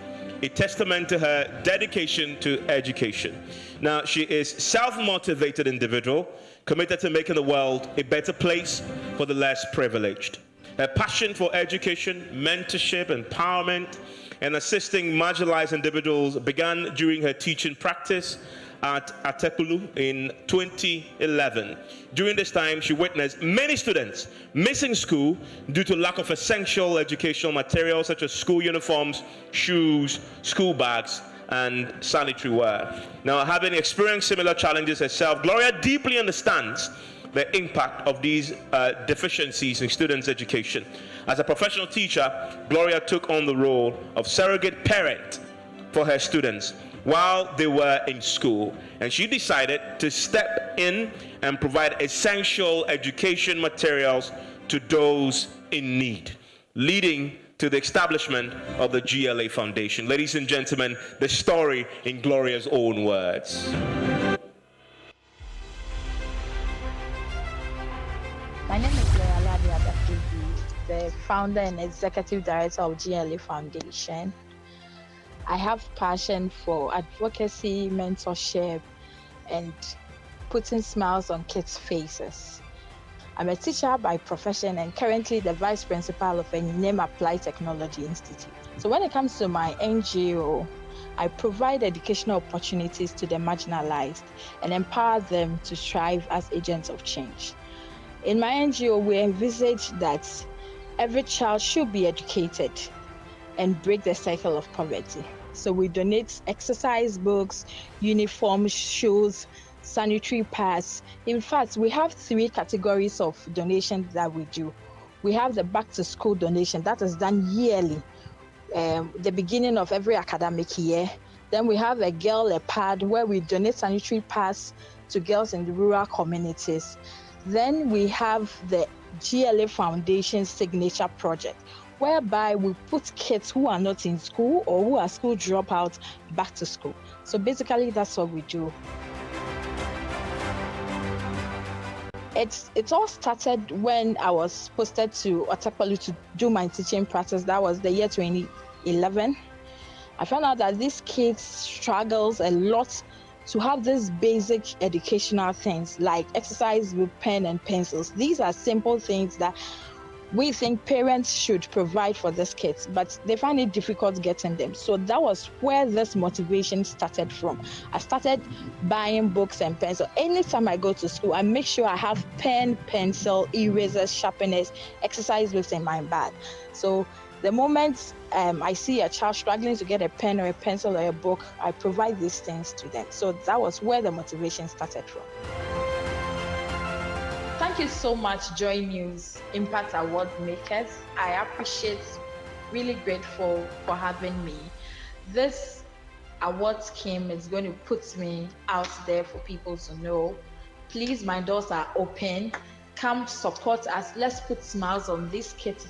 a testament to her dedication to education. Now, she is a self-motivated individual, committed to making the world a better place for the less privileged. Her passion for education, mentorship, empowerment, and assisting marginalized individuals began during her teaching practice at Atekulu in 2011. During this time, she witnessed many students missing school due to lack of essential educational materials such as school uniforms, shoes, school bags, and sanitary wear. Now, having experienced similar challenges herself, Gloria deeply understands the impact of these deficiencies in students' education. As a professional teacher, Gloria took on the role of surrogate parent for her students while they were in school, and she decided to step in and provide essential education materials to those in need, leading to the establishment of the GLA Foundation. Ladies and gentlemen, the story in Gloria's own words. My name is Eunice Asiedua Agyepong, the founder and executive director of GLA Foundation. I have passion for advocacy, mentorship, and putting smiles on kids' faces. I'm a teacher by profession and currently the vice principal of Enyinam Applied Technology Institute. So when it comes to my NGO, I provide educational opportunities to the marginalized and empower them to strive as agents of change. In my NGO, we envisage that every child should be educated and break the cycle of poverty. So we donate exercise books, uniforms, shoes, sanitary pads. In fact, we have 3 categories of donations that we do. We have the back to school donation that is done yearly, the beginning of every academic year. Then we have a girl a pad where we donate sanitary pads to girls in the rural communities. Then we have the GLA Foundation Signature Project, whereby we put kids who are not in school or who are school dropouts back to school. So basically, that's what we do. It all started when I was posted to Atekulu to do my teaching practice. That was the year 2011. I found out that these kids struggles a lot to have these basic educational things like exercise with pen and pencils. These are simple things that we think parents should provide for these kids, but they find it difficult getting them. So that was where this motivation started from. I started buying books and pencils. Anytime I go to school, I make sure I have pen, pencil, erasers, sharpeners, exercise books in my bag. So the moment I see a child struggling to get a pen or a pencil or a book, I provide these things to them. So that was where the motivation started from. Thank you so much, JoyNews Impact Award Makers. I appreciate, really grateful for having me. This award scheme is going to put me out there for people to know. Please, my doors are open. Come support us. Let's put smiles on these kids'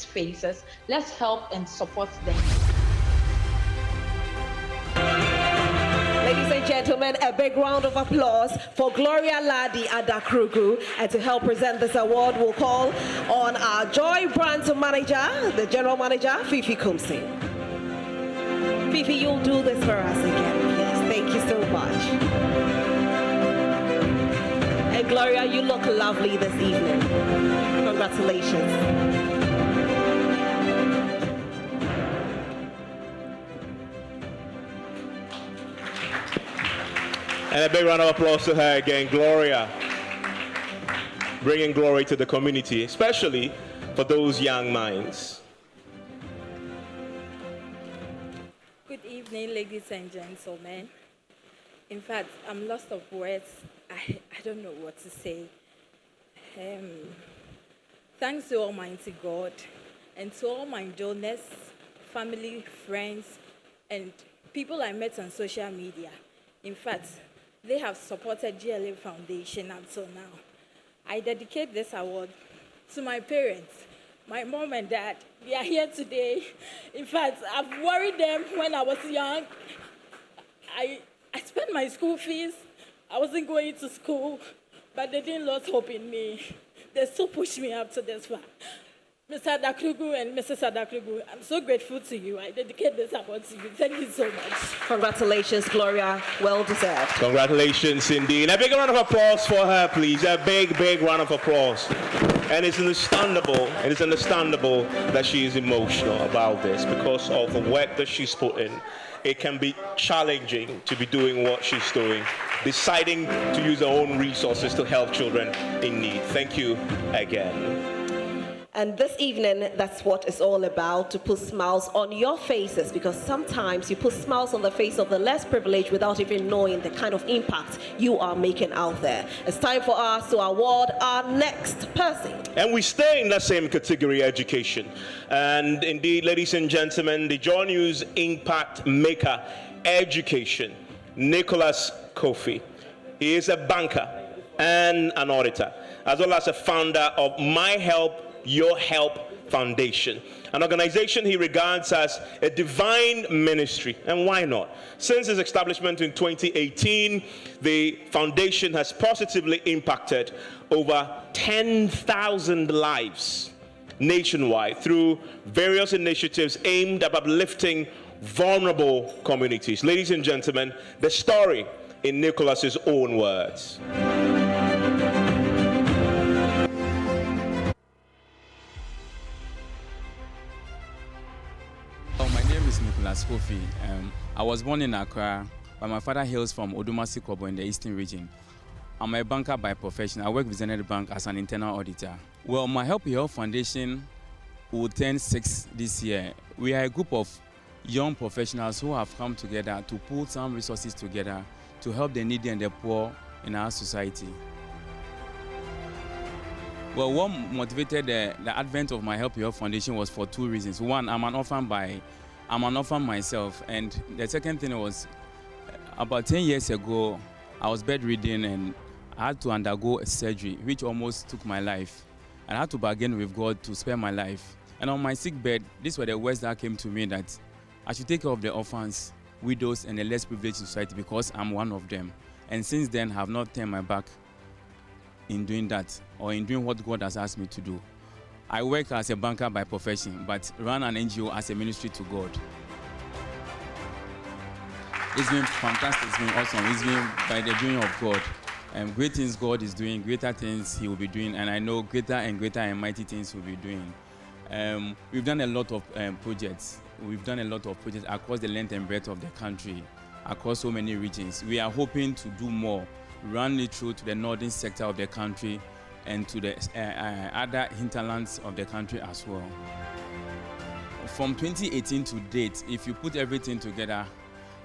faces. Let's help and support them. Ladies and gentlemen, a big round of applause for Gloria Ladi Adakrugu. And to help present this award, we'll call on our Joy brand manager, the general manager, Fifi Kumsi. Fifi, you'll do this for us again, please. Thank you so much. And Gloria, you look lovely this evening. Congratulations. And a big round of applause to her again, Gloria. Bringing glory to the community, especially for those young minds. Good evening, ladies and gentlemen. In fact, I'm lost of words. I don't know what to say. Thanks to Almighty God and to all my donors, family, friends, and people I met on social media. In fact, they have supported GLA Foundation until now. I dedicate this award to my parents, my mom and dad. They are here today. In fact, I've worried them when I was young. I spent my school fees. I wasn't going to school, but they didn't lose hope in me. They still pushed me up to this far. Mr. Adaklugu and Mrs. Adaklugu, I'm so grateful to you. I dedicate this award to you. Thank you so much. Congratulations, Gloria. Well deserved. Congratulations, indeed. A big round of applause for her, please. A big, big round of applause. And it's understandable that she is emotional about this because of the work that she's put in. It can be challenging to be doing what she's doing, deciding to use her own resources to help children in need. Thank you again. And this evening, that's what it's all about, to put smiles on your faces, because sometimes you put smiles on the face of the less privileged without even knowing the kind of impact you are making out there. It's time for us to award our next person. And we stay in that same category, education. And indeed, ladies and gentlemen, the JoyNews Impact Maker Education, Nicholas Kofi. He is a banker and an auditor, as well as a founder of My Help, Your Help Foundation, an organization he regards as a divine ministry. And why not? Since its establishment in 2018, the foundation has positively impacted over 10,000 lives nationwide through various initiatives aimed at uplifting vulnerable communities. Ladies and gentlemen, the story in Nicholas's own words. My name is Nicholas Kofi. I was born in Accra, but my father hails from Odumasi Kobo in the Eastern region. I'm a banker by profession. I work with Zenith Bank as an internal auditor. Well, My Help Your Help Foundation will turn 6 this year. We are a group of young professionals who have come together to put some resources together to help the needy and the poor in our society. Well, what motivated the advent of My Help Your Help Foundation was for 2 reasons. One, I'm an orphan myself, and the second thing was about 10 years ago, I was bedridden and I had to undergo a surgery which almost took my life. And I had to bargain with God to spare my life. And on my sick bed, these were the words that came to me, that I should take care of the orphans, widows, and the less privileged society because I'm one of them. And since then, I have not turned my back in doing that or in doing what God has asked me to do. I work as a banker by profession, but run an NGO as a ministry to God. It's been fantastic, it's been awesome. It's been by the doing of God. Great things God is doing, greater things He will be doing, and I know greater and mighty things He will be doing. We've done a lot of projects. We've done a lot of projects across the length and breadth of the country, across so many regions. We are hoping to do more, run it through to the northern sector of the country and to the other hinterlands of the country as well. From 2018 to date, if you put everything together,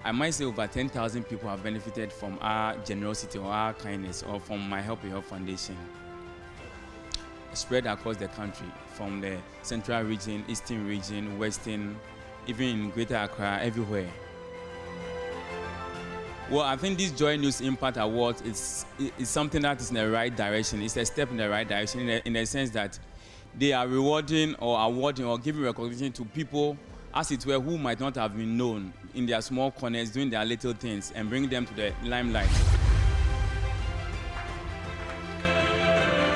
I might say over 10,000 people have benefited from our generosity or our kindness or from My Help Your Help Foundation. Spread across the country, from the central region, eastern region, western, even in Greater Accra, everywhere. Well, I think this JoyNews Impact Awards is something that is in the right direction. It's a step in the right direction in the sense that they are rewarding or awarding or giving recognition to people, as it were, who might not have been known in their small corners, doing their little things, and bring them to the limelight.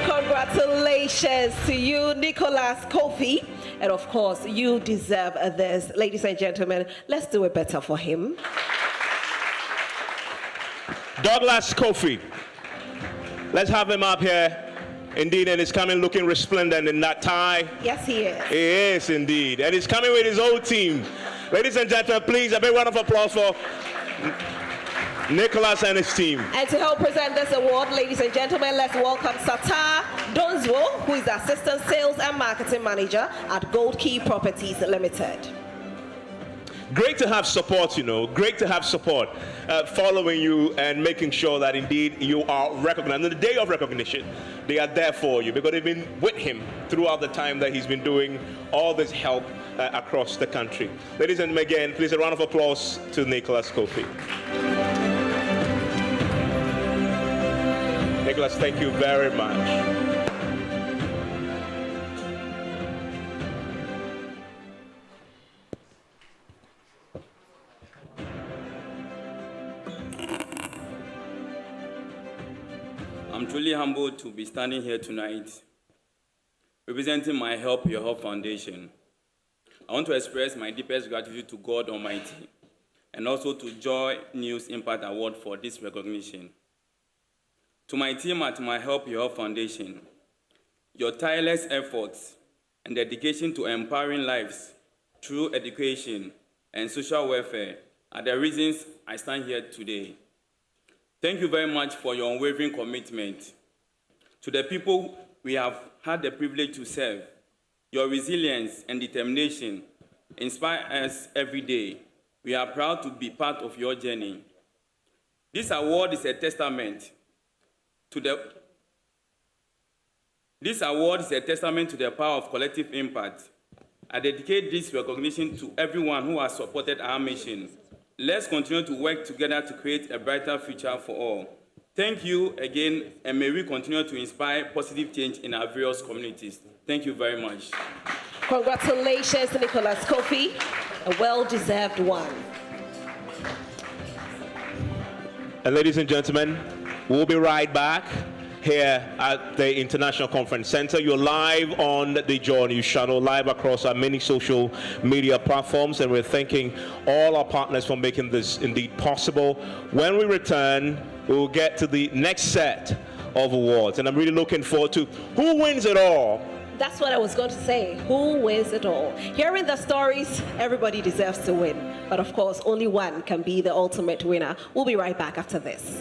Congratulations to you, Nicholas Kofi. And of course, you deserve this. Ladies and gentlemen, let's do it better for him. Douglas Kofi. Let's have him up here. Indeed, and he's coming looking resplendent in that tie. Yes, he is. He is indeed. And he's coming with his whole team. Ladies and gentlemen, please, a big round of applause for Nicholas and his team. And to help present this award, ladies and gentlemen, let's welcome Sata Donzwo, who is the Assistant Sales and Marketing Manager at Gold Key Properties Limited. great to have support, you know, great to have support following you and making sure that indeed you are recognized. On the day of recognition, they are there for you because they've been with him throughout the time that he's been doing all this help across the country. Ladies and gentlemen, again, please a round of applause to Nicholas Kofi. Nicholas, thank you very much. I'm truly humbled to be standing here tonight, representing my Help Your Help Foundation. I want to express my deepest gratitude to God Almighty and also to JoyNews Impact Award for this recognition. To my team at my Help Your Help Foundation, your tireless efforts and dedication to empowering lives through education and social welfare are the reasons I stand here today. Thank you very much for your unwavering commitment. To the people we have had the privilege to serve, your resilience and determination inspire us every day. We are proud to be part of your journey. This award is a testament to the power of collective impact. I dedicate this recognition to everyone who has supported our mission. Let's continue to work together to create a brighter future for all. Thank you again, and may we continue to inspire positive change in our various communities. Thank you very much. Congratulations, Nicholas Kofi, a well-deserved one. And ladies and gentlemen, we'll be right back here at the International Conference Center. You're live on the JoyNews channel, live across our many social media platforms, and we're thanking all our partners for making this indeed possible. When we return, we'll get to the next set of awards, and I'm really looking forward to who wins it all. That's what I was going to say. Who wins it all? Hearing the stories, everybody deserves to win. But of course, only one can be the ultimate winner. We'll be right back after this.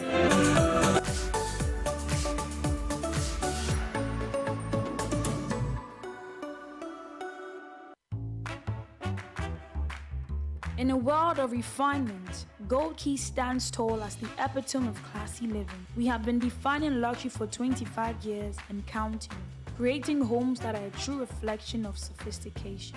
In a world of refinement, Gold Key stands tall as the epitome of classy living. We have been defining luxury for 25 years and counting, creating homes that are a true reflection of sophistication.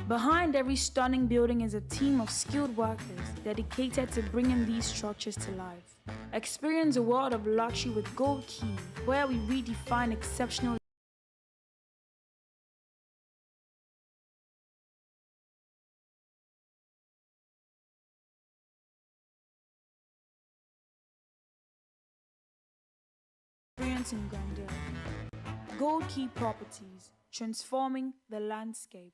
Behind every stunning building is a team of skilled workers dedicated to bringing these structures to life. Experience a world of luxury with Gold Key, where we redefine exceptional in grandeur. Gold Key Properties, transforming the landscape.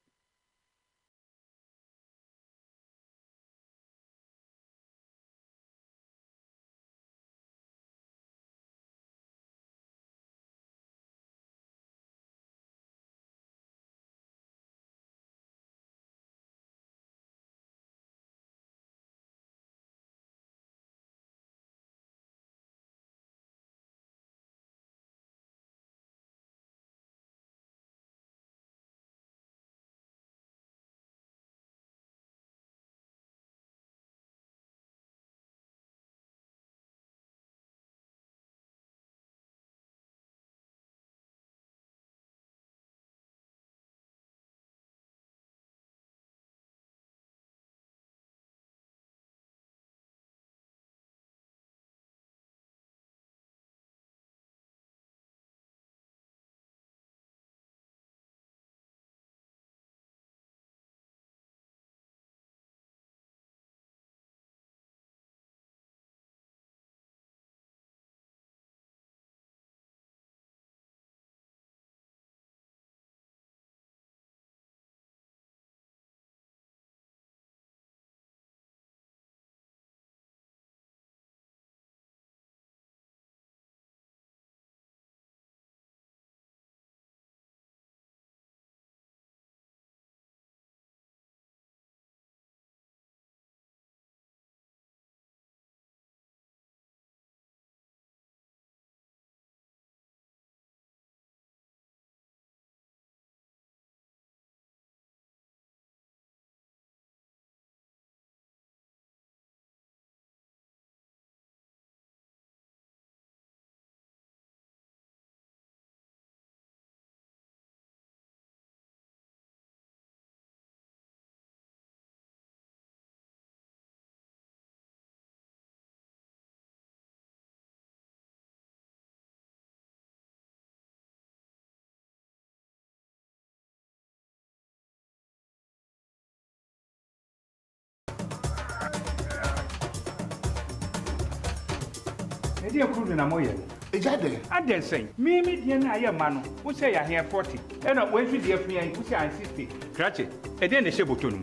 Edi ekuru na moye. Ejade. Ade sen. Me die na aye ma no. Wo say ya here 40. E no we fi die afia yi, wo say an 60. Krache. Ede na sheboto no.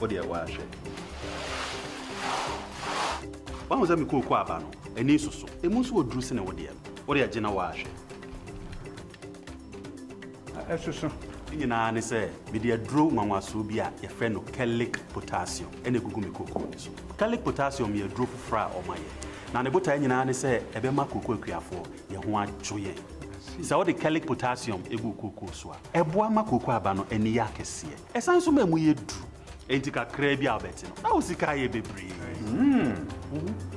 Wo de wa hwe. Ba mo za me kokɔ aba no. Eni soso. Emu so oduru se na wo de. Wo de agye na wa hwe. Esoso. Nyina ne sɛ mede aduro nwanwaso bi a yɛfrɛ no chelic potassium ɛna egugu me kokoo so. Chelic potassium yɛ aduro foforɔ a ɔmayɛ. Na ne botae nyina ne sɛ ɛbɛma kokoo akuafoɔ yɛ ho adwoyɛ. Sɛ wode chelic potassium egu kokoo so a ɛboa ma kokoo aba no ani yɛ akɛseɛ. Ɛsan so ma mu yɛ du. Enti kakra bi a wobɛte no. Na wo sika yɛ bebree.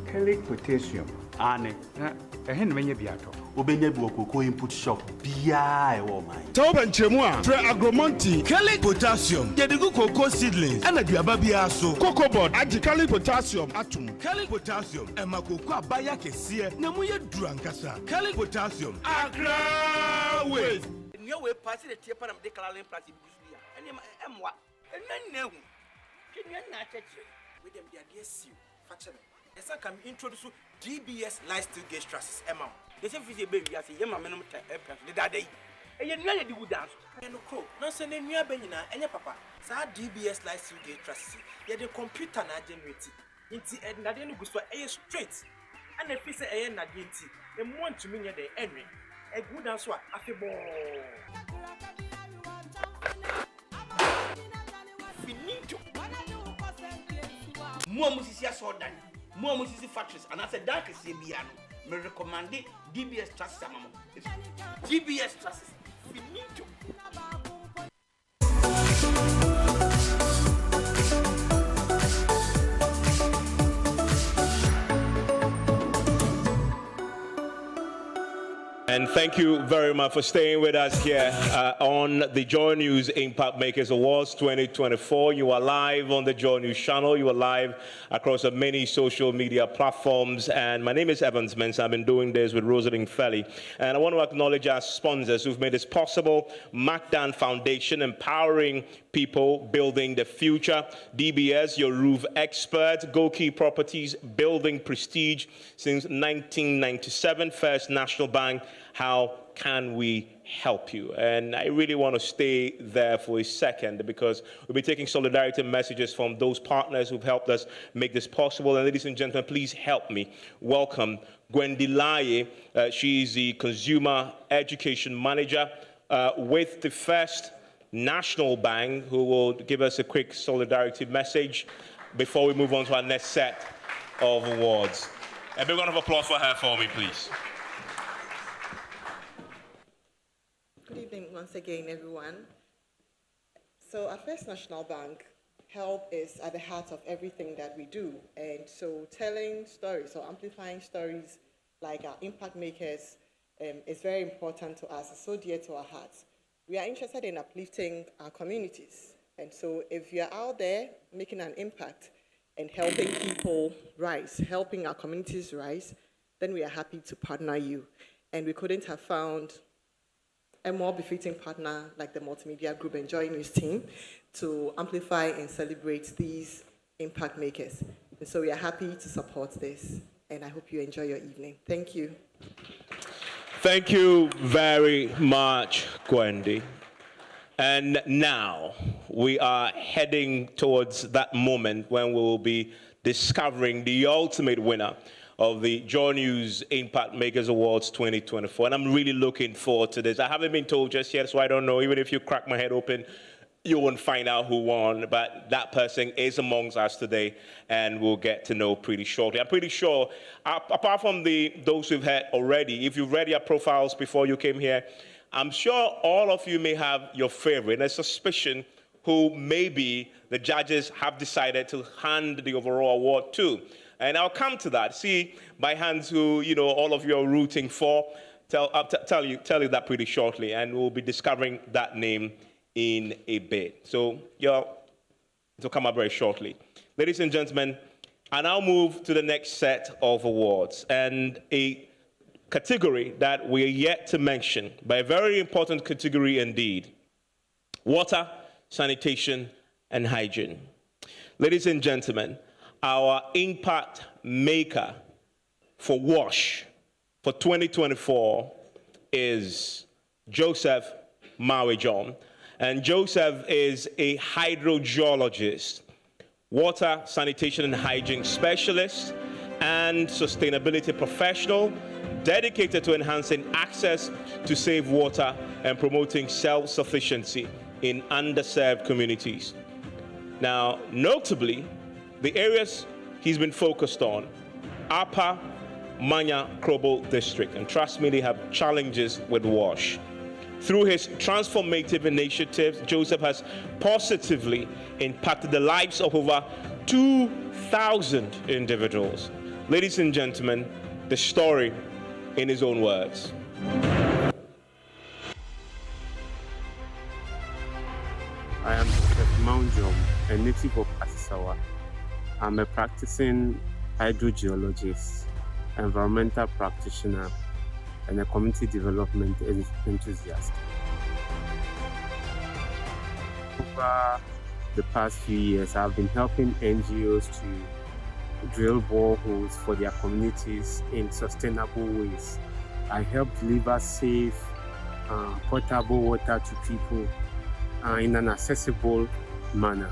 Chelic potassium. Ane. Na ɛhe na menya bi ato. Obenya bi wɔ kokoo input shop biaa ɛwɔ man. Tawban Chemua, Tre Agromonti, Chelic Potassium, Yedigu Cocoa Seedlings, and a Diababia so, Cocoa Board, Chelic Potassium, Atom, Chelic Potassium, and Macoca Bayake Sia, Namuya Drankasa, Chelic Potassium, Accra with. No way passing the tip of the Declaring Party, and M1, and then no. Can you not with them, dear dear Factor? As I can introduce DBS Lifestyle Gauge Trusses, Emma. They say, baby, I say, Yama minimum the day. And you know, you would dance. And no crow, no sending near Benina and your papa. Sa DBS Lifestyle Gauge Trusses, yet the computer not generated. Into and not any good for a straight. And the piece of a not guilty, and want to mean the Henry. A good answer after ball. We need to. More Musisia saw that. More Musisi factories, and as a dark is Biano. Me recommend DBS Trust Samamo. DBS Trust. We need to. And thank you very much for staying with us here on the JoyNews Impact Makers Awards 2024. You are live on the JoyNews channel. You are live across many social media platforms. And my name is Evans Mensah. I've been doing this with Rosalind Felly. And I want to acknowledge our sponsors who've made this possible. Magdan Foundation, empowering people, building the future. DBS, your roof expert. Goki Properties, building prestige since 1997. First National Bank. How can we help you? And I really want to stay there for a second because we'll be taking solidarity messages from those partners who've helped us make this possible. And ladies and gentlemen, please help me welcome Gwendi Laye. She's the Consumer Education Manager with the First National Bank, who will give us a quick solidarity message before we move on to our next set of awards. A big round of applause for her for me, please. Good evening once again, everyone. So at First National Bank, help is at the heart of everything that we do. And so telling stories or amplifying stories like our impact makers is very important to us. It's so dear to our hearts. We are interested in uplifting our communities. And so if you're out there making an impact and helping people rise, helping our communities rise, then we are happy to partner you. And we couldn't have found a more befitting partner like the Multimedia Group and JoyNews team to amplify and celebrate these impact makers. And so we are happy to support this, and I hope you enjoy your evening. Thank you. Thank you very much, Gwendi. And now we are heading towards that moment when we will be discovering the ultimate winner of the JoyNews Impact Makers Awards 2024. And I'm really looking forward to this. I haven't been told just yet, so I don't know. Even if you crack my head open, you won't find out who won. But that person is amongst us today, and we'll get to know pretty shortly. I'm pretty sure, apart from those who've had already, if you've read your profiles before you came here, I'm sure all of you may have your favorite. And a suspicion who maybe the judges have decided to hand the overall award to. And I'll come to that. See by hands who, all of you are rooting for. I'll tell you that pretty shortly, and we'll be discovering that name in a bit. So, it'll come up very shortly. Ladies and gentlemen, I now move to the next set of awards, and a category that we're yet to mention, but a very important category indeed: water, sanitation, and hygiene. Ladies and gentlemen, our impact maker for WASH for 2024 is Joseph Mawejon. And Joseph is a hydrogeologist, water, sanitation, and hygiene specialist, and sustainability professional dedicated to enhancing access to safe water and promoting self-sufficiency in underserved communities. Now, notably, the areas he's been focused on, Upper Manya Krobo district, and trust me, they have challenges with wash. Through his transformative initiatives, Joseph has positively impacted the lives of over 2,000 individuals. Ladies and gentlemen, the story in his own words. I am Joseph Mawejon, a native of Asisawa. I'm a practicing hydrogeologist, environmental practitioner, and a community development enthusiast. Over the past few years, I've been helping NGOs to drill boreholes for their communities in sustainable ways. I help deliver safe, potable water to people in an accessible manner.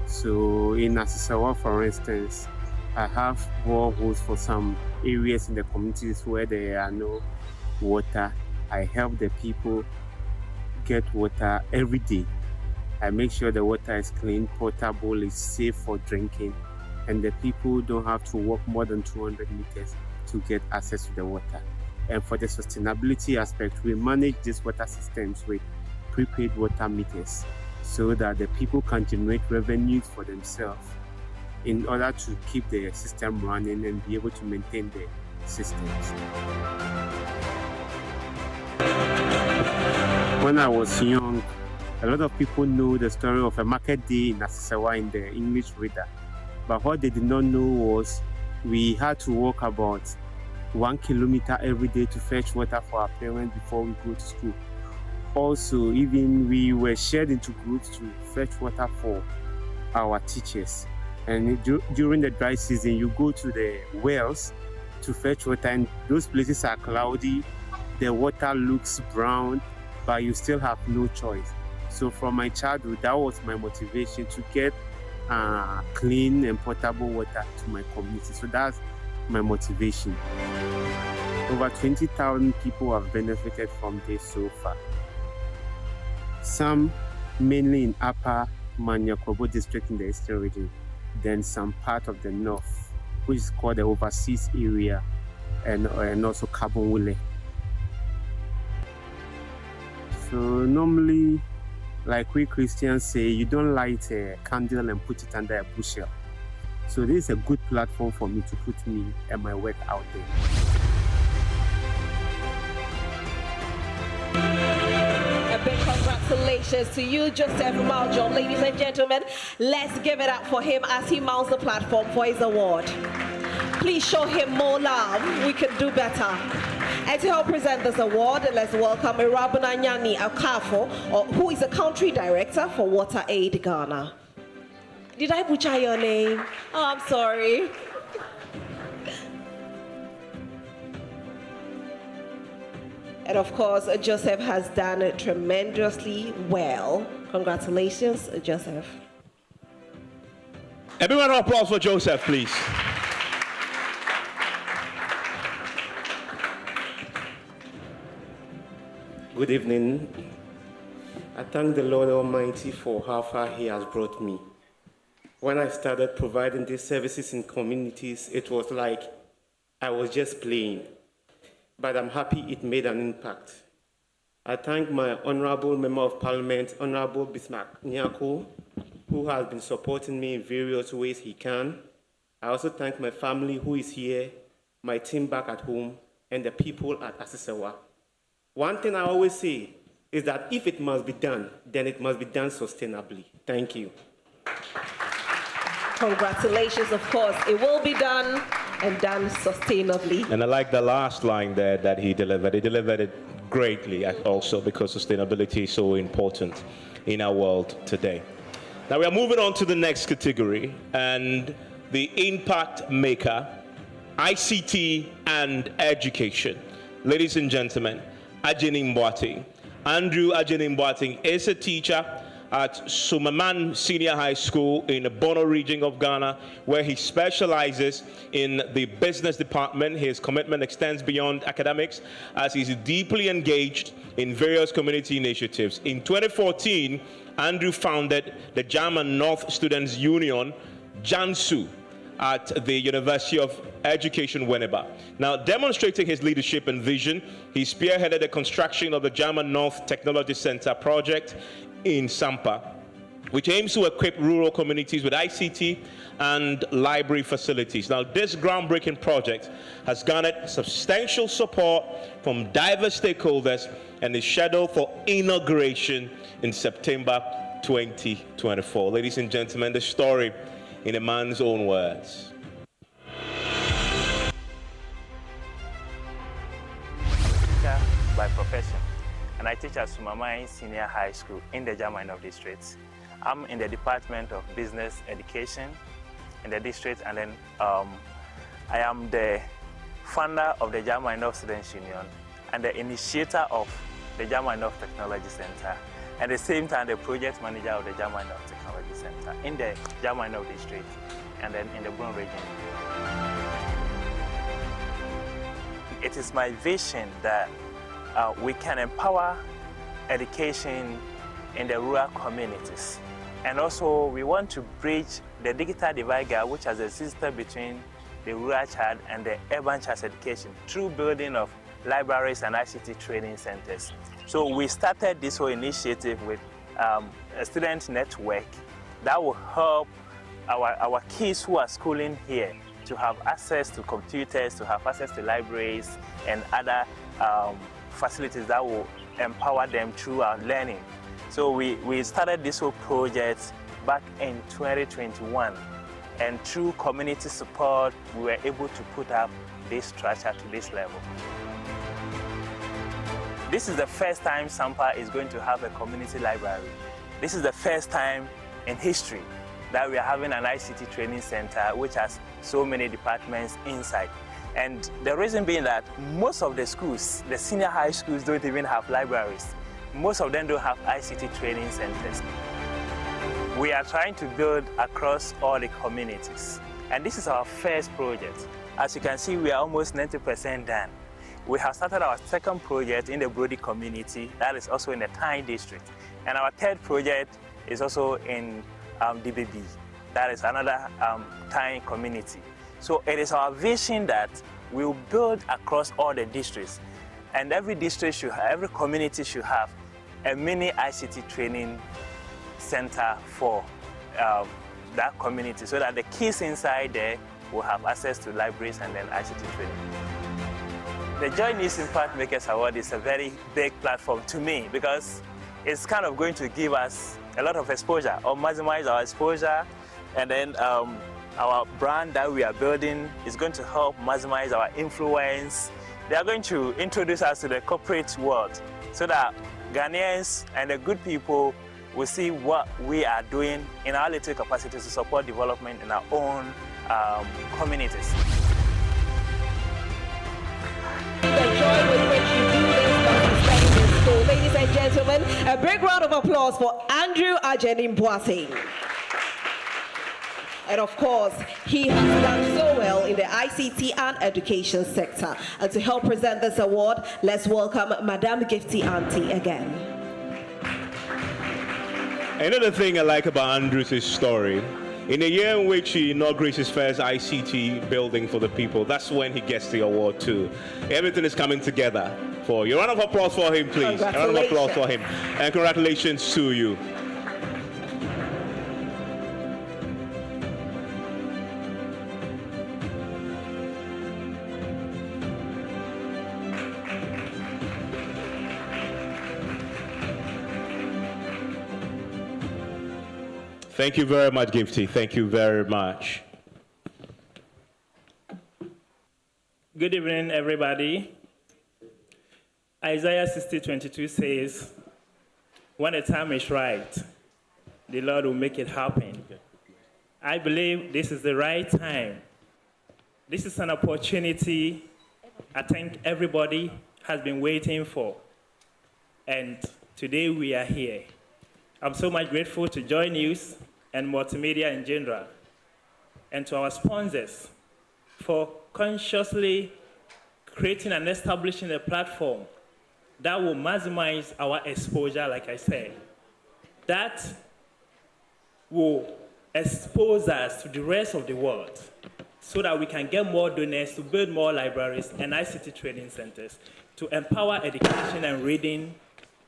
So in Asisawa, for instance, I have boreholes for some areas in the communities where there are no water. I help the people get water every day. I make sure the water is clean, potable, is safe for drinking, and the people don't have to walk more than 200 meters to get access to the water. And for the sustainability aspect, we manage these water systems with prepaid water meters so that the people can generate revenues for themselves in order to keep the system running and be able to maintain the systems. When I was young, a lot of people know the story of a market day in Asisawa in the English reader. But what they did not know was we had to walk about 1 kilometer every day to fetch water for our parents before we go to school. Also, even we were shared into groups to fetch water for our teachers. And during the dry season, you go to the wells to fetch water, and those places are cloudy. The water looks brown, but you still have no choice. So from my childhood, that was my motivation to get clean and potable water to my community. So that's my motivation. Over 20,000 people have benefited from this so far. Some mainly in Upper Manya Krobo district in the Eastern region, then some part of the north, which is called the overseas area, and also Kabonwule. So normally, like we Christians say, you don't light a candle and put it under a bushel. So this is a good platform for me to put me and my work out there. A big congratulations to you, Joseph Mawejon. Ladies and gentlemen, let's give it up for him as he mounts the platform for his award. Please show him more love. We can do better. And to help present this award, let's welcome Irabuna Nyani Akafo, who is the Country Director for Water Aid Ghana. Did I butcher your name? Oh, I'm sorry. And of course, Joseph has done tremendously well. Congratulations, Joseph. Everyone, applause for Joseph, please. Good evening. I thank the Lord Almighty for how far He has brought me. When I started providing these services in communities, it was like I was just playing. But I'm happy it made an impact. I thank my Honorable Member of Parliament, Honorable Bismarck Nyako, who has been supporting me in various ways he can. I also thank my family who is here, my team back at home, and the people at Asisawa. One thing I always say is that if it must be done, then it must be done sustainably. Thank you. Congratulations, of course. It will be done and done sustainably. And I like the last line there that he delivered. He delivered it greatly also because sustainability is so important in our world today. Now we are moving on to the next category, and the impact maker, ICT and education. ladies and gentlemen, Agyepong Boateng. Andrew Agyepong Boateng is a teacher at Sumaman Senior High School in the Bono region of Ghana, where he specializes in the business department. His commitment extends beyond academics as he's deeply engaged in various community initiatives. In 2014, Andrew founded the German North Students Union, JANSU, at the University of Education, Winneba. Now, demonstrating his leadership and vision, he spearheaded the construction of the German North Technology Center project in Sampa, which aims to equip rural communities with ICT and library facilities. Now, this groundbreaking project has garnered substantial support from diverse stakeholders and is scheduled for inauguration in September 2024. Ladies and gentlemen, the story in a man's own words. Teacher by profession, and I teach at Sumamai Senior High School in the German district. I'm in the Department of Business Education in the district, and then I am the founder of the German North Students Union and the initiator of the German North Technology Center, and at the same time the project manager of the German North Technology Center in the German North district and then in the Bono region. It is my vision that we can empower education in the rural communities. And also we want to bridge the digital divide gap which has existed between the rural child and the urban child's education through building of libraries and ICT training centers. So we started this whole initiative with a student network that will help our kids who are schooling here to have access to computers, to have access to libraries and other facilities that will empower them through our learning. So we started this whole project back in 2021, and through community support we were able to put up this structure to this level. This is the first time Sampa is going to have a community library. This is the first time in history that we are having an ICT training center which has so many departments inside. And the reason being that most of the schools, the senior high schools, don't even have libraries. Most of them don't have ICT training centers. We are trying to build across all the communities. And this is our first project. As you can see, we are almost 90% done. We have started our second project in the Brody community, that is also in the Tyne district. And our third project is also in DBB, that is another Tyne community. So it is our vision that we will build across all the districts. And every district should have, every community should have a mini ICT training center for that community so that the kids inside there will have access to libraries and then ICT training. The JoyNews Impact Makers Award is a very big platform to me because it's kind of going to give us a lot of exposure or maximize our exposure, and then our brand that we are building is going to help maximize our influence. They are going to introduce us to the corporate world so that Ghanaians and the good people will see what we are doing in our little capacity to support development in our own communities. The joy with which you do this notwithstanding this school. Ladies and gentlemen, a big round of applause for Andrew Agyepong Boateng. And of course, he has done so well in the ICT and education sector. And to help present this award, let's welcome Madame Gifty Auntie again. Another thing I like about Andrew's story, in a year in which he inaugurates his first ICT building for the people, that's when he gets the award too. Everything is coming together for you. A round of applause for him, please. A round of applause for him. And congratulations to you. Thank you very much, Gifty. Thank you very much. Good evening, everybody. Isaiah 60:22 says, when the time is right, the Lord will make it happen. I believe this is the right time. This is an opportunity. I thank everybody has been waiting for. And today we are here. I'm so much grateful to JoyNews and multimedia in general, and to our sponsors for consciously creating and establishing a platform that will maximize our exposure, like I said, that will expose us to the rest of the world so that we can get more donors to build more libraries and ICT training centers to empower education and reading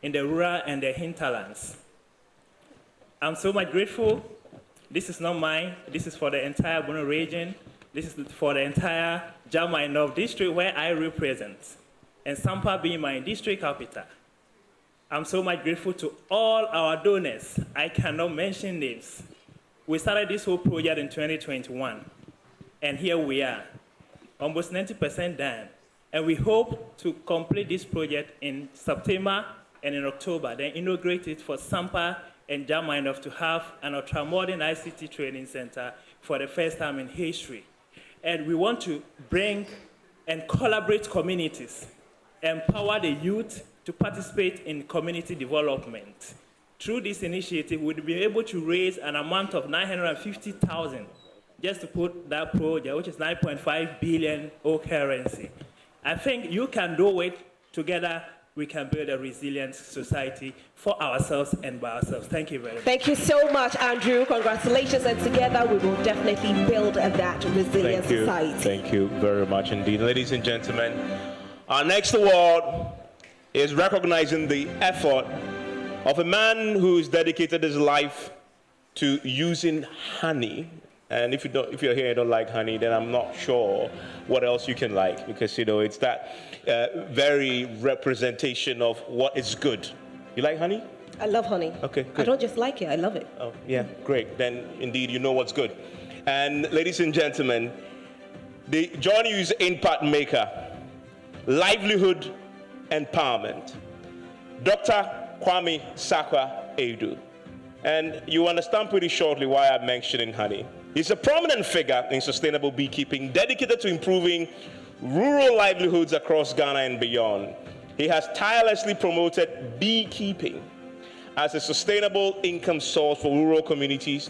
in the rural and the hinterlands. I'm so much grateful. This is not mine. This is for the entire Bono region. This is for the entire Jama North district where I represent, and Sampa being my district capital. I'm so much grateful to all our donors. I cannot mention names. We started this whole project in 2021, and here we are, almost 90% done. And we hope to complete this project in September and in October, then inaugurate it for Sampa and Jama North to have an ultra-modern ICT training center for the first time in history. And we want to bring and collaborate communities, empower the youth to participate in community development. Through this initiative, we'll be able to raise an amount of 950,000 just to put that project, which is 9.5 billion old currency. I think you can do it. Together, we can build a resilient society for ourselves and by ourselves. Thank you very much. Thank you so much, Andrew. Congratulations, and together we will definitely build that resilient society. Thank you very much indeed. Ladies and gentlemen, our next award is recognizing the effort of a man who's dedicated his life to using honey. And if you're here and don't like honey, then I'm not sure what else you can like, because it's that very representation of what is good. You like honey? I love honey. Okay, good. I don't just like it, I love it. Oh, yeah, great. Then indeed you know what's good. And ladies and gentlemen, the JoyNews Impact Maker, Livelihood Empowerment, Dr. Kwame Sakwa Edu. And you understand pretty shortly why I'm mentioning honey. He's a prominent figure in sustainable beekeeping, dedicated to improving rural livelihoods across Ghana and beyond. He has tirelessly promoted beekeeping as a sustainable income source for rural communities,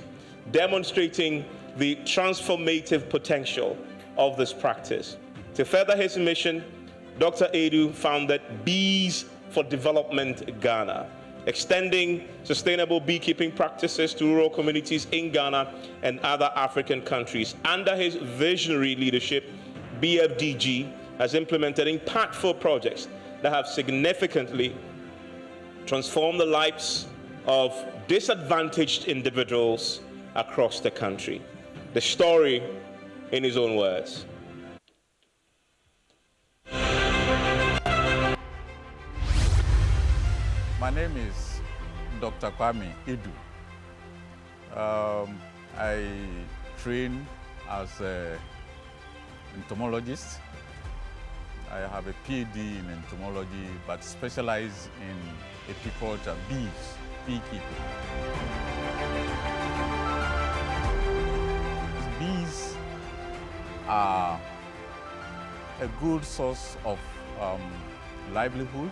demonstrating the transformative potential of this practice. To further his mission, Dr. Edu founded Bees for Development Ghana, extending sustainable beekeeping practices to rural communities in Ghana and other African countries. Under his visionary leadership, BFDG has implemented impactful projects that have significantly transformed the lives of disadvantaged individuals across the country. The story in his own words. My name is Dr. Kwame Edu. I train as an entomologist. I have a PhD in entomology, but specialize in apiculture, bees, beekeeping. Bees are a good source of livelihood.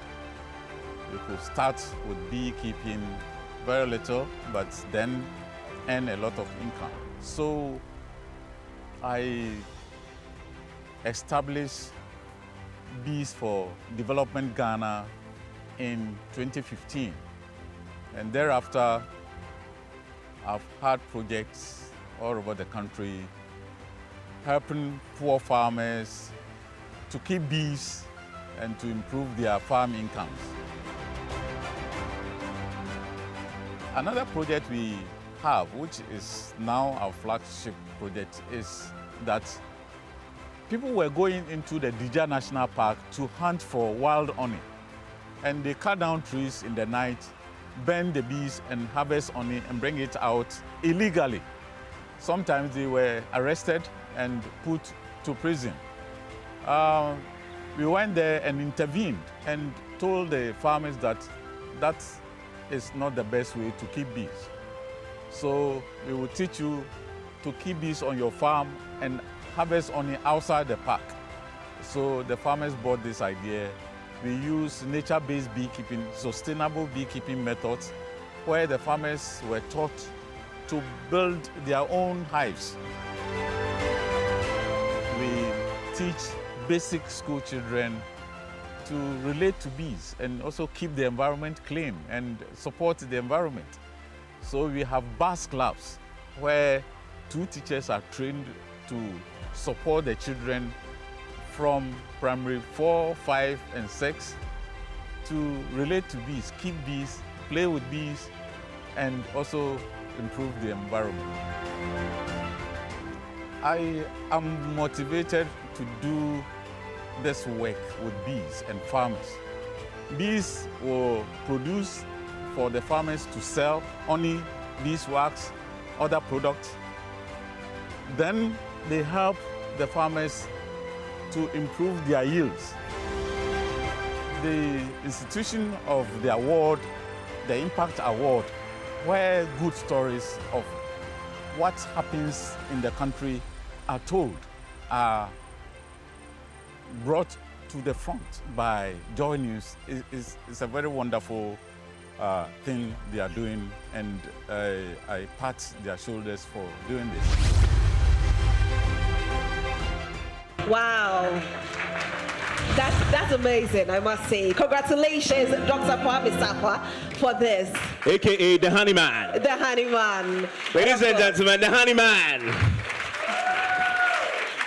You could start with beekeeping very little, but then earn a lot of income. So I established Bees for Development Ghana in 2015. And thereafter, I've had projects all over the country helping poor farmers to keep bees and to improve their farm incomes. Another project we have, which is now our flagship project, is that people were going into the Dija National Park to hunt for wild honey. And they cut down trees in the night, burn the bees and harvest honey and bring it out illegally. Sometimes they were arrested and put to prison. We went there and intervened and told the farmers that that is not the best way to keep bees. So we will teach you to keep bees on your farm and harvest honey outside the park. So the farmers bought this idea We use nature-based beekeeping, sustainable beekeeping methods, where the farmers were taught to build their own hives. We teach basic school children to relate to bees and also keep the environment clean and support the environment. So we have bus clubs where 2 teachers are trained to support the children from primary 4, 5, and 6 to relate to bees, keep bees, play with bees, and also improve the environment. I am motivated to do this work with bees and farmers. Bees will produce for the farmers to sell honey, beeswax, other products. Then they help the farmers to improve their yields. The institution of the award, the Impact Award, where good stories of what happens in the country are told, are brought to the front by JoyNews. It's a very wonderful thing they are doing, and I pat their shoulders for doing this. Wow. That's amazing, I must say. Congratulations, Dr. Kwame Sakwa, for this. AKA the Honey Man. The Honey Man. Ladies and gentlemen, the Honey Man.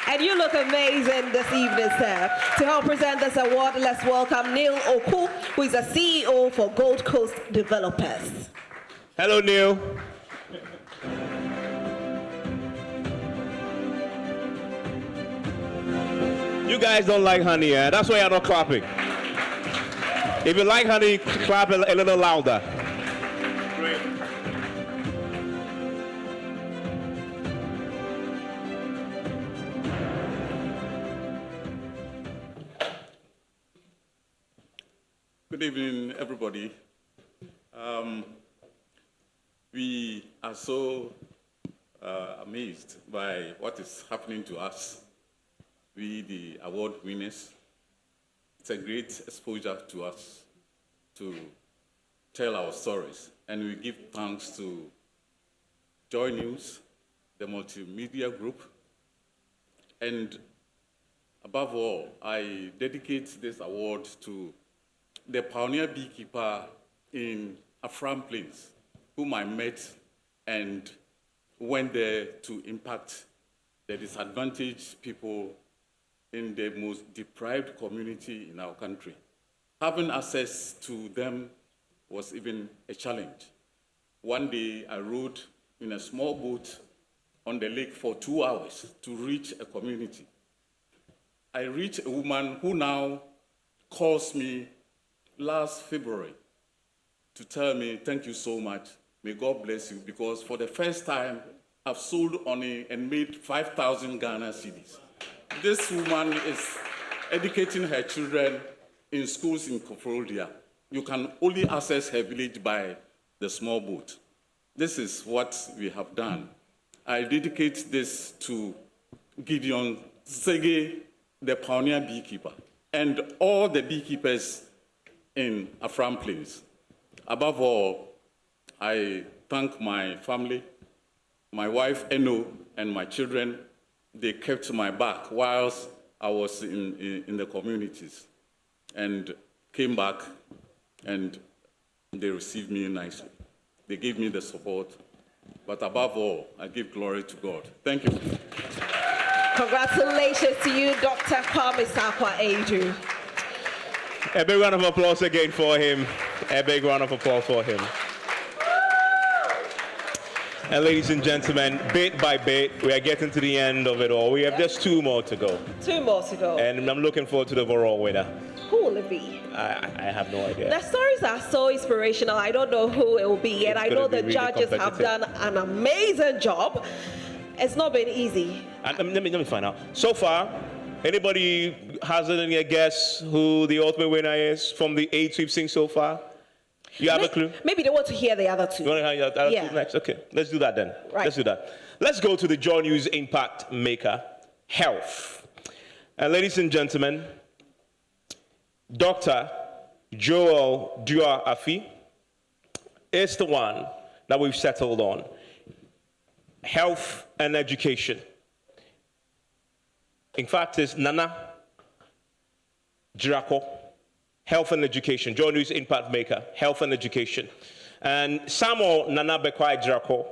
And you look amazing this evening, sir. To help present this award, let's welcome Neil Oku, who is a CEO for Gold Coast Developers. Hello, Neil. You guys don't like honey, yeah? That's why you're not clapping. If you like honey, clap a little louder. Great. Good evening, everybody. We are so amazed by what is happening to us. We, the award winners, it's a great exposure to us to tell our stories. And we give thanks to JoyNews, the multimedia group, and above all, I dedicate this award to the pioneer beekeeper in Afram Plains, whom I met and went there to impact the disadvantaged people in the most deprived community in our country. Having access to them was even a challenge. One day I rowed in a small boat on the lake for 2 hours to reach a community. I reached a woman who now calls me last February to tell me, thank you so much, may God bless you, because for the first time, I've sold honey and made 5,000 Ghana cedis. This woman is educating her children in schools in Koforidua. You can only access her village by the small boat. This is what we have done. I dedicate this to Gideon Sege, the pioneer beekeeper, and all the beekeepers in Afram Plains. Above all, I thank my family, my wife, Eno, and my children. They kept my back whilst I was in the communities, and came back, and they received me nicely. They gave me the support, but above all, I give glory to God. Thank you. Congratulations to you, Dr. Kwame Sakwa Aju. A big round of applause again for him. A big round of applause for him. And ladies and gentlemen, bit by bit, we are getting to the end of it all. We have just 2 more to go. 2 more to go. And I'm looking forward to the overall winner. Who will it be? I have no idea. The stories are so inspirational. I don't know who it will be, and I know the judges have done an amazing job. It's not been easy. Let me find out. So far, anybody has any guess who the ultimate winner is from the 8 we've seen so far? You have a clue? Maybe they want to hear the other 2. You want to hear the other 2 next? Okay, let's do that then. Right. Let's do that. Let's go to the JoyNews Impact Maker, Health. And ladies and gentlemen, Dr. Joel Dua Afi is the one that we've settled on. Health and education. In fact, it's Nana Jirako, health and education. JoyNews Impact Maker, health and education. And Samuel Nana Bekwai Jirako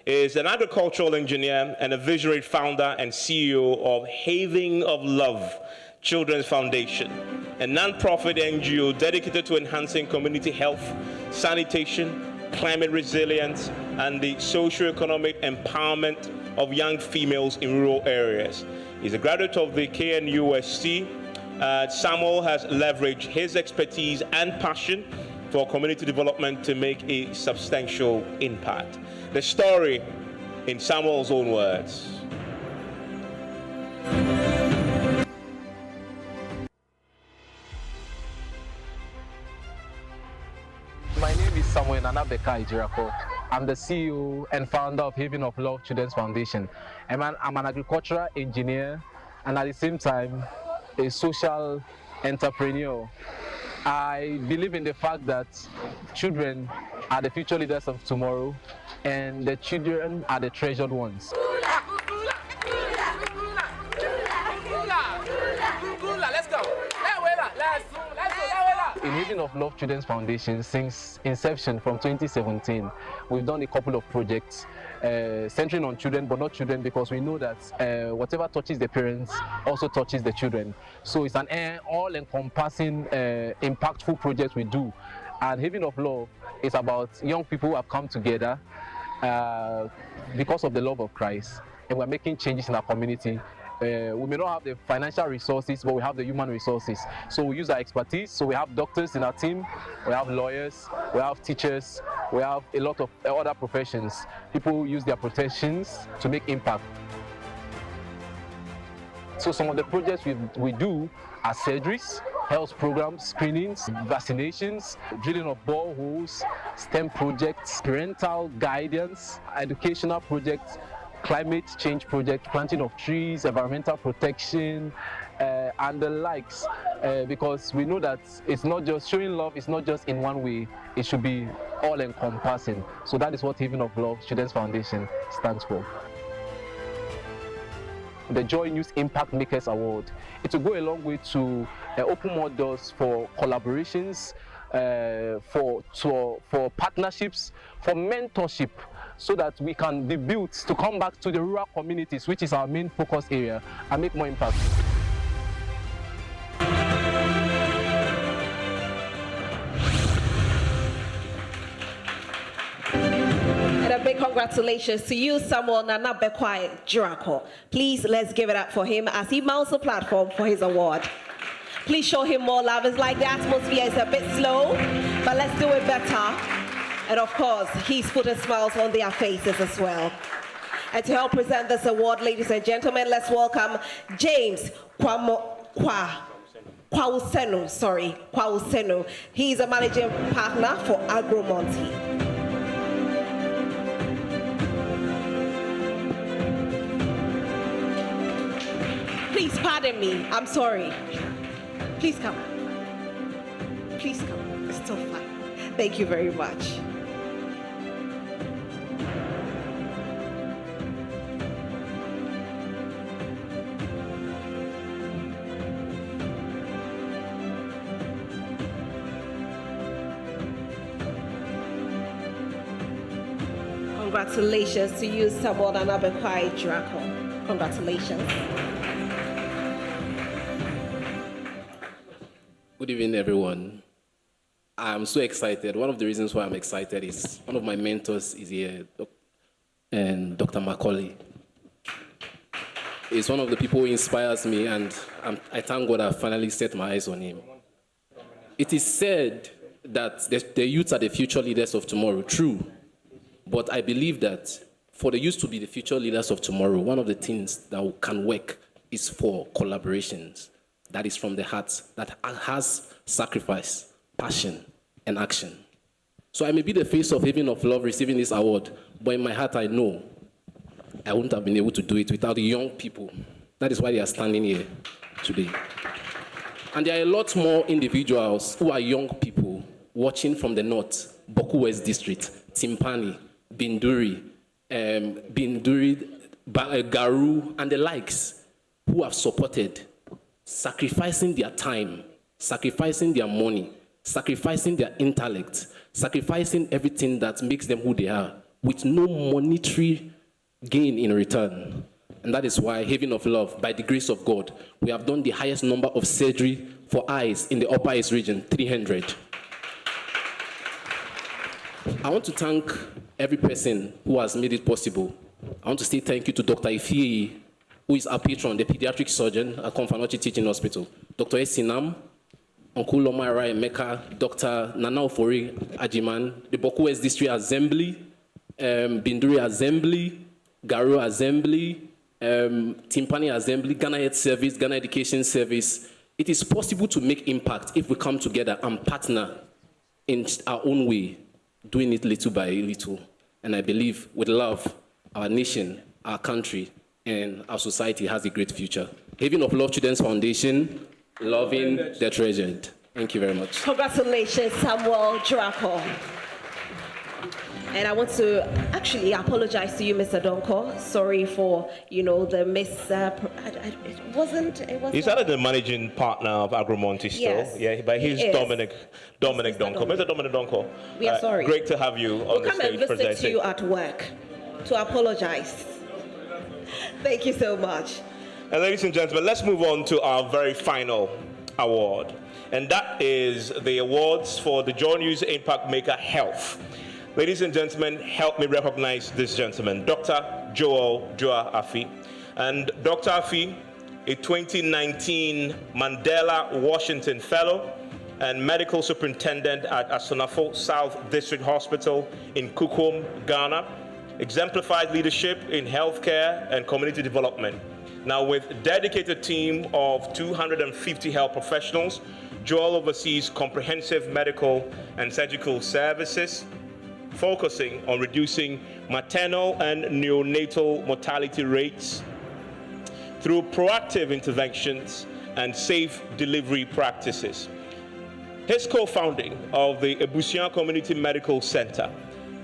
is an agricultural engineer and a visionary founder and CEO of Haven of Love Children's Foundation, a non-profit NGO dedicated to enhancing community health, sanitation, climate resilience, and the socio-economic empowerment of young females in rural areas. He's a graduate of the KNUST. Samuel has leveraged his expertise and passion for community development to make a substantial impact. The story in Samuel's own words. My name is Samuel Nana Bekwai Jirako. I'm the CEO and founder of Haven of Love Children's Foundation. I'm an agricultural engineer and at the same time a social entrepreneur. I believe in the fact that children are the future leaders of tomorrow and the children are the treasured ones. Let's go. In Haven of Love Children's Foundation, since inception from 2017, we've done a couple of projects centering on children, but not children, because we know that whatever touches the parents also touches the children. So it's an all-encompassing, impactful project we do. And Haven of Love is about young people who have come together because of the love of Christ, and we're making changes in our community. We may not have the financial resources, but we have the human resources. So we use our expertise. So we have doctors in our team, we have lawyers, we have teachers, we have a lot of other professions. People use their professions to make impact. So some of the projects we do are surgeries, health programs, screenings, vaccinations, drilling of boreholes, STEM projects, parental guidance, educational projects, climate change project, planting of trees, environmental protection, and the likes, because we know that it's not just showing love, it's not just in one way, it should be all-encompassing. So that is what Haven of Love Children's Foundation stands for. The JoyNews Impact Makers Award. It will go a long way to open more doors for collaborations, for partnerships, for mentorship, so that we can be built to come back to the rural communities, which is our main focus area, and make more impact. And a big congratulations to you, Samuel Nana Bekwai Jirako. Please, let's give it up for him as he mounts the platform for his award. Please show him more love. It's like the atmosphere is a bit slow, but let's do it better. And of course, he's putting smiles on their faces as well. And to help present this award, ladies and gentlemen, let's welcome James Kwawusenu. He's a managing partner for Agromonti. Please pardon me, I'm sorry. Please come. Please come, it's still fine. Thank you very much. Congratulations to you, Samuel Nana Bekwai Jirako. Congratulations. Good evening, everyone. I'm so excited. One of the reasons why I'm excited is one of my mentors is here, and Dr. Macaulay. He's one of the people who inspires me, and I thank God I finally set my eyes on him. It is said that the youth are the future leaders of tomorrow. True. But I believe that for the youth to be the future leaders of tomorrow, one of the things that can work is for collaborations. That is from the heart, that has sacrifice, passion, and action. So I may be the face of Haven of Love receiving this award, but in my heart I know I wouldn't have been able to do it without the young people. That is why they are standing here today. And there are a lot more individuals who are young people watching from the north, Boku West District, Timpani, Binduri, Garu, and the likes, who have supported, sacrificing their time, sacrificing their money, sacrificing their intellect, sacrificing everything that makes them who they are, with no monetary gain in return. And that is why, Haven of Love, by the grace of God, we have done the highest number of surgery for eyes in the Upper East region, 300. I want to thank every person who has made it possible. I want to say thank you to Dr. Ifie, who is our patron, the pediatric surgeon at Konfanochi Teaching Hospital, Dr. Esinam, Uncle Lomara Emeka, Dr. Nana Ofori Ajiman, the Boku West District Assembly, Binduri Assembly, Garu Assembly, Timpani Assembly, Ghana Health Service, Ghana Education Service. It is possible to make impact if we come together and partner in our own way, doing it little by little. And I believe with love, our nation, our country, and our society has a great future. Haven of Love Children's Foundation, loving the treasured. Thank you very much. Congratulations, Samuel Draco. And I want to actually apologize to you, Mr. Donko. Sorry for, the it wasn't. He's not the managing partner of Agromonte still. Yes, yeah, but he's Dominic Donko. Mr. Dominic Donko. We are sorry. Great to have you on the stage presenting. We'll come and visit you at work to apologize. Thank you so much. And ladies and gentlemen, let's move on to our very final award. And that is the awards for the JoyNews Impact Maker Health. Ladies and gentlemen, help me recognize this gentleman, Dr. Joel Dua Afi. And Dr. Afi, a 2019 Mandela Washington Fellow and Medical Superintendent at Asonafo South District Hospital in Kukum, Ghana, exemplified leadership in healthcare and community development. Now, with a dedicated team of 250 health professionals, Joel oversees comprehensive medical and surgical services, focusing on reducing maternal and neonatal mortality rates through proactive interventions and safe delivery practices. His co-founding of the Ebusian Community Medical Center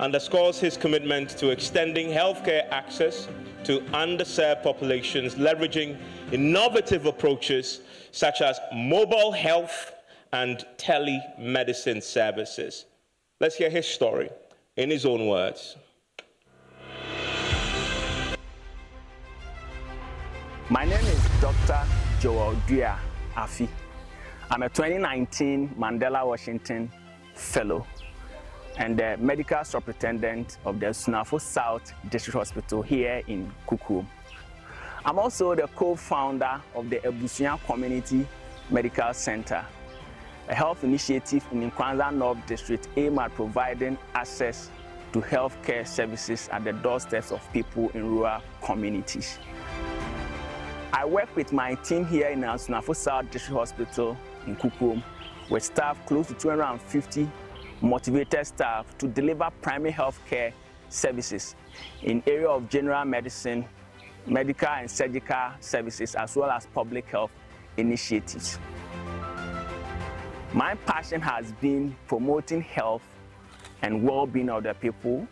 underscores his commitment to extending healthcare access to underserved populations, leveraging innovative approaches such as mobile health and telemedicine services. Let's hear his story in his own words. My name is Dr. Joel Dua Afi. I'm a 2019 Mandela Washington Fellow and the Medical Superintendent of the Asonafo South District Hospital here in Kukum. I'm also the co-founder of the Ebusian Community Medical Center, a health initiative in Nkwanza North District aimed at providing access to healthcare services at the doorsteps of people in rural communities. I work with my team here in Asonafo South District Hospital in Kukum with staff close to 250 motivated staff to deliver primary healthcare services in area of general medicine, medical and surgical services, as well as public health initiatives. My passion has been promoting health and well-being of the people,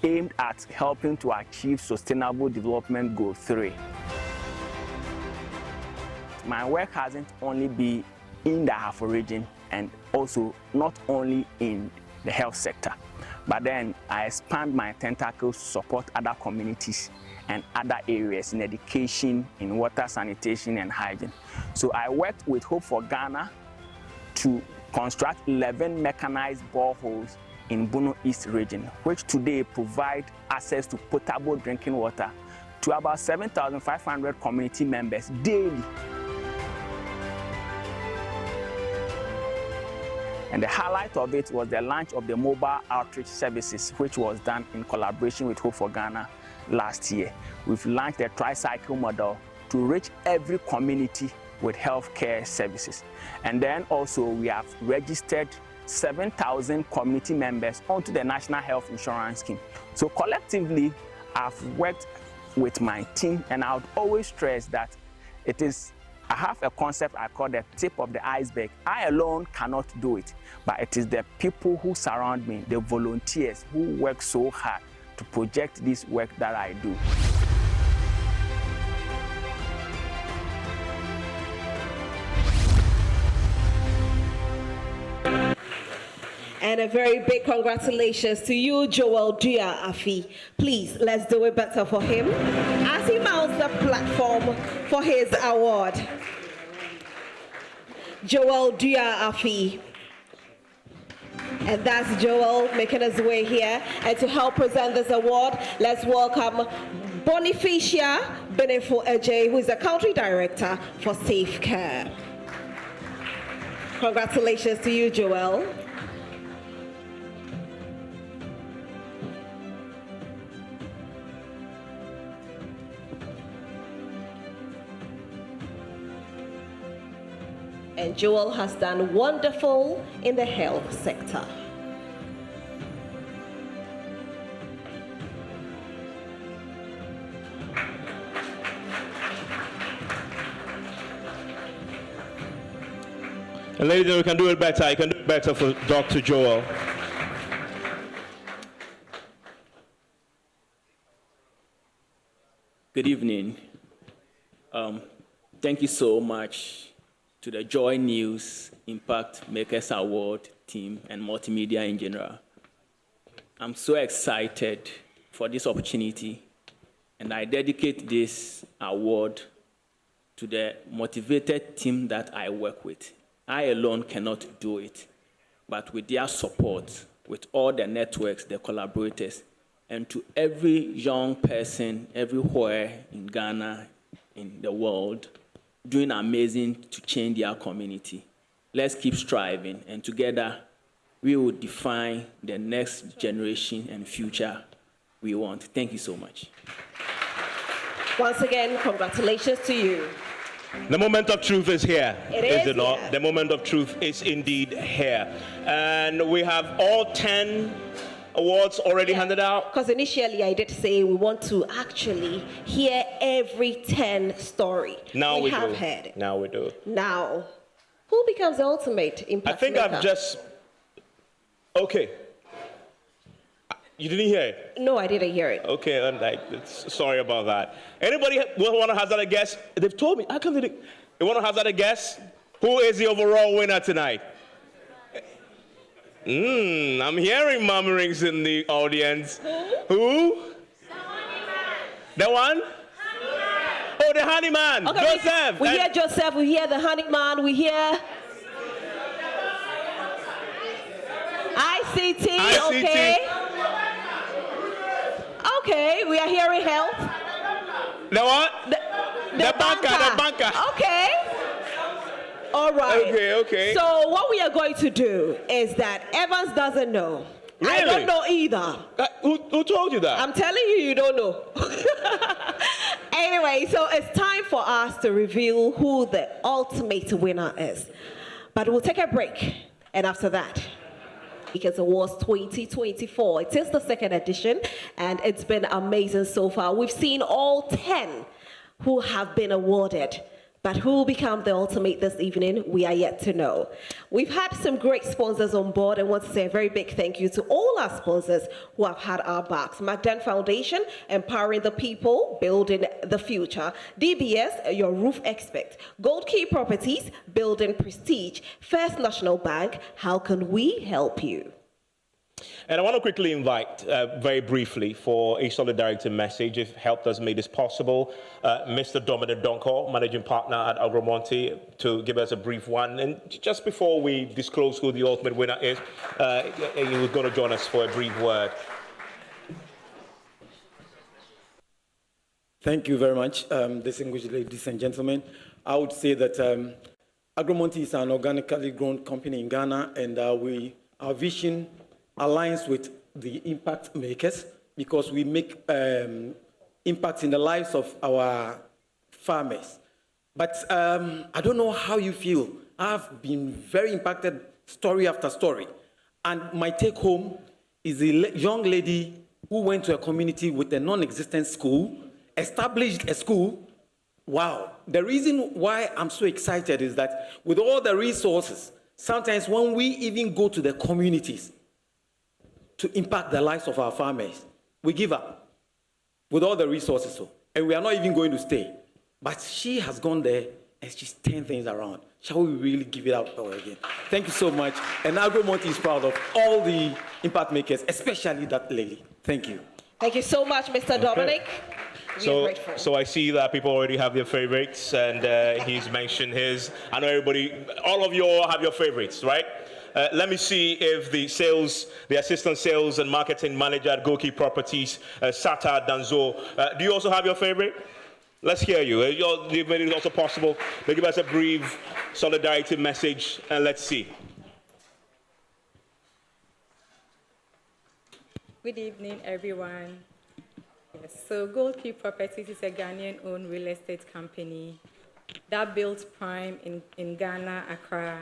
aimed at helping to achieve Sustainable Development Goal 3. My work hasn't only been in the Ahafo region and also not only in the health sector, but then I expand my tentacles to support other communities and other areas in education, in water, sanitation, and hygiene. So I worked with Hope for Ghana to construct 11 mechanized boreholes in Bono East region, which today provide access to potable drinking water to about 7,500 community members daily. And the highlight of it was the launch of the mobile outreach services, which was done in collaboration with Hope for Ghana last year. We've launched a tricycle model to reach every community with healthcare services. And then also we have registered 7,000 community members onto the National Health Insurance Scheme. So collectively, I've worked with my team, and I would always stress that it is I have a concept I call the tip of the iceberg. I alone cannot do it, but it is the people who surround me, the volunteers who work so hard to project this work that I do. And a very big congratulations to you, JoyNews Afi. Please, let's do it better for him as he mounts the platform for his award. JoyNews Afi. And that's Joel making his way here. And to help present this award, let's welcome Bonifacia Benefo Ej, who is the Country Director for Safe Care. Congratulations to you, Joel. And Joel has done wonderful in the health sector. And ladies and gentlemen, we can do it better. You can do it better for Dr. Joel. Good evening. Thank you so much to the JoyNews Impact Makers Award team and multimedia in general. I'm so excited for this opportunity, and I dedicate this award to the motivated team that I work with. I alone cannot do it, but with their support, with all the networks, the collaborators, and to every young person everywhere in Ghana, in the world, doing amazing to change their community. Let's keep striving, and together we will define the next generation and future we want. Thank you so much. Once again, congratulations to you. The moment of truth is here, is it not? here. The moment of truth is indeed here. And we have all 10 awards already handed out. Because initially I did say we want to actually hear every 10 story. Now we have do. heard it. Now we do. Now, who becomes the ultimate impact I think maker? I've just... Okay. You didn't hear it? No, I didn't hear it. Okay, sorry about that. Anybody want to hazard a guess? They've told me. How come they want to hazard a guess? Who is the overall winner tonight? I'm hearing murmurings in the audience. Who? The one? Oh, the honey man. Okay, Joseph. We hear Joseph, we hear the honey man, we hear ICT. Okay. Okay, we are hearing health. The what? The banker. Okay. All right. Okay. So what we are going to do is that Evans doesn't know. Really? I don't know either. Who told you that? I'm telling you, you don't know. Anyway, so it's time for us to reveal who the ultimate winner is. But we'll take a break, and after that, Makers Awards 2024. It is the second edition, and it's been amazing so far. We've seen all 10 who have been awarded. But who will become the ultimate this evening, we are yet to know. We've had some great sponsors on board, and want to say a very big thank you to all our sponsors who have had our backs. McDan Foundation, empowering the people, building the future. DBS, your roof expert. Gold Key Properties, building prestige. First National Bank, how can we help you? And I want to quickly invite, very briefly, for a solidarity message, if help does make this possible, Mr. Dominic Donko, Managing Partner at Agromonte, to give us a brief one. And just before we disclose who the ultimate winner is, he was going to join us for a brief word. Thank you very much, distinguished ladies and gentlemen. I would say that Agromonte is an organically grown company in Ghana, and our vision aligns with the impact makers because we make impacts in the lives of our farmers. But I don't know how you feel. I've been very impacted story after story. And my take home is a young lady who went to a community with a non-existent school, established a school, wow. The reason why I'm so excited is that with all the resources, sometimes when we even go to the communities to impact the lives of our farmers, we give up with all the resources. And we are not even going to stay. But she has gone there and she's turned things around. Shall we really give it up to her again? Thank you so much. And Agromonti is proud of all the impact makers, especially that lady. Thank you. Thank you so much, Mr. Dominic. So I see that people already have their favorites, and he's mentioned his. I know all of you all have your favorites, right? Let me see if the assistant sales and marketing manager at Goki Properties, Sata Danzo, do you also have your favorite? Let's hear you. You've made it also possible. They give us a brief solidarity message, and let's see. Good evening, everyone. Yes, so Goldkey Properties is a Ghanaian-owned real estate company that builds prime in Ghana, Accra.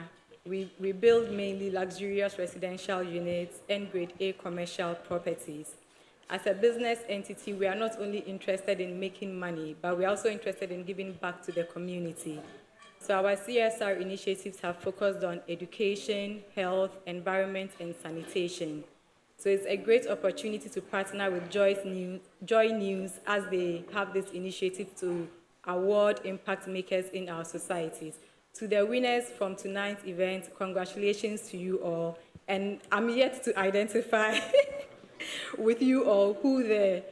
We build mainly luxurious residential units and grade A commercial properties. As a business entity, we are not only interested in making money, but we are also interested in giving back to the community. So our CSR initiatives have focused on education, health, environment, and sanitation. So it's a great opportunity to partner with JoyNews as they have this initiative to award impact makers in our societies. To the winners from tonight's event, congratulations to you all. And I'm yet to identify with you all who the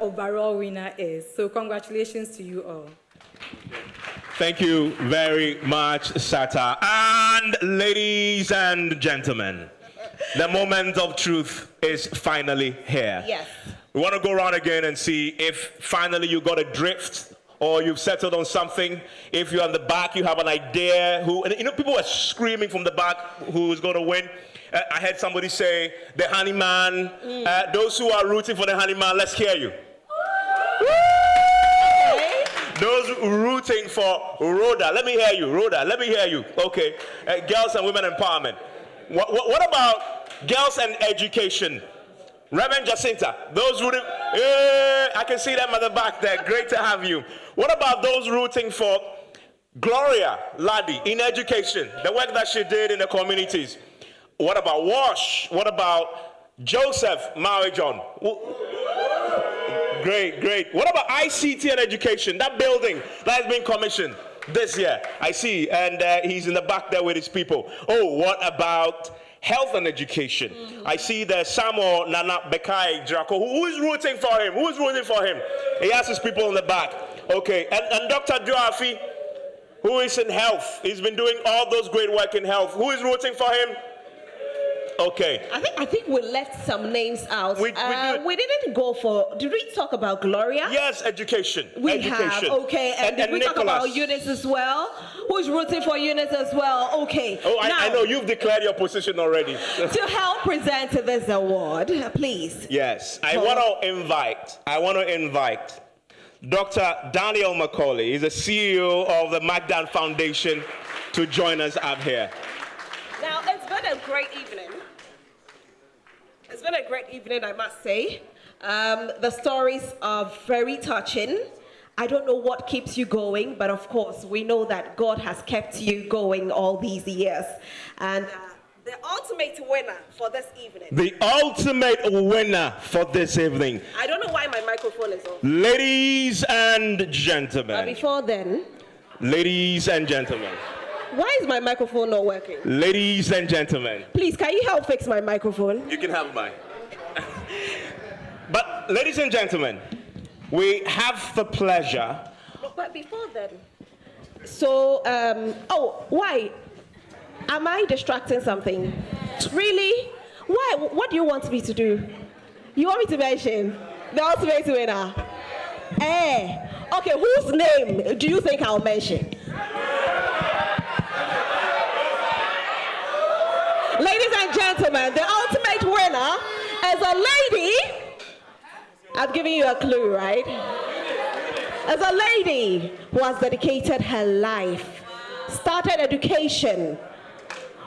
overall winner is. So congratulations to you all. Thank you very much, Sata. And ladies and gentlemen, the moment of truth is finally here. Yes. We want to go around again and see if finally you got a drift or you've settled on something. If you're on the back, you have an idea. People are screaming from the back who's going to win. I heard somebody say the honeyman. Those who are rooting for the honeyman, let's hear you. Okay. Those rooting for Rhoda, let me hear you. Rhoda, let me hear you. Okay. Girls and women empowerment. What about girls and education? Reverend Jacinta, those rooting, I can see them at the back there. Great to have you. What about those rooting for Gloria Laddie in education, the work that she did in the communities? What about WASH? What about Joseph Mawejon? Great. What about ICT and education, that building that has been commissioned this year? I see, and he's in the back there with his people. Oh, what about health and education? I see there's Samuel Nana Bekai Draco. Who is rooting for him? Who is rooting for him? He has his people in the back. Okay, and Dr. Duafi, who is in health. He's been doing all those great work in health. Who is rooting for him? Okay. I think we left some names out. We didn't go for. Did we talk about Gloria? Yes, education. We have. Okay, and did we talk about Eunice as well? Who's rooting for Eunice as well? Okay. Oh, I know you've declared your position already. To help present this award, please. Yes, I want to invite Dr. Daniel Macaulay. He's the CEO of the Magdan Foundation to join us up here. Now, it's been a great evening. It's been a great evening, I must say. The stories are very touching. I don't know what keeps you going, but of course, we know that God has kept you going all these years. And the ultimate winner for this evening. The ultimate winner for this evening. I don't know why my microphone is off. Ladies and gentlemen. But before then. Ladies and gentlemen. Why is my microphone not working? Ladies and gentlemen. Please, can you help fix my microphone? You can have mine. But, ladies and gentlemen, we have the pleasure. But before then, so, why? Am I distracting something? Really? Why? What do you want me to do? You want me to mention the ultimate winner? Okay, whose name do you think I'll mention? Ladies and gentlemen, the ultimate winner is a lady. I've given you a clue, right? As a lady who has dedicated her life, started education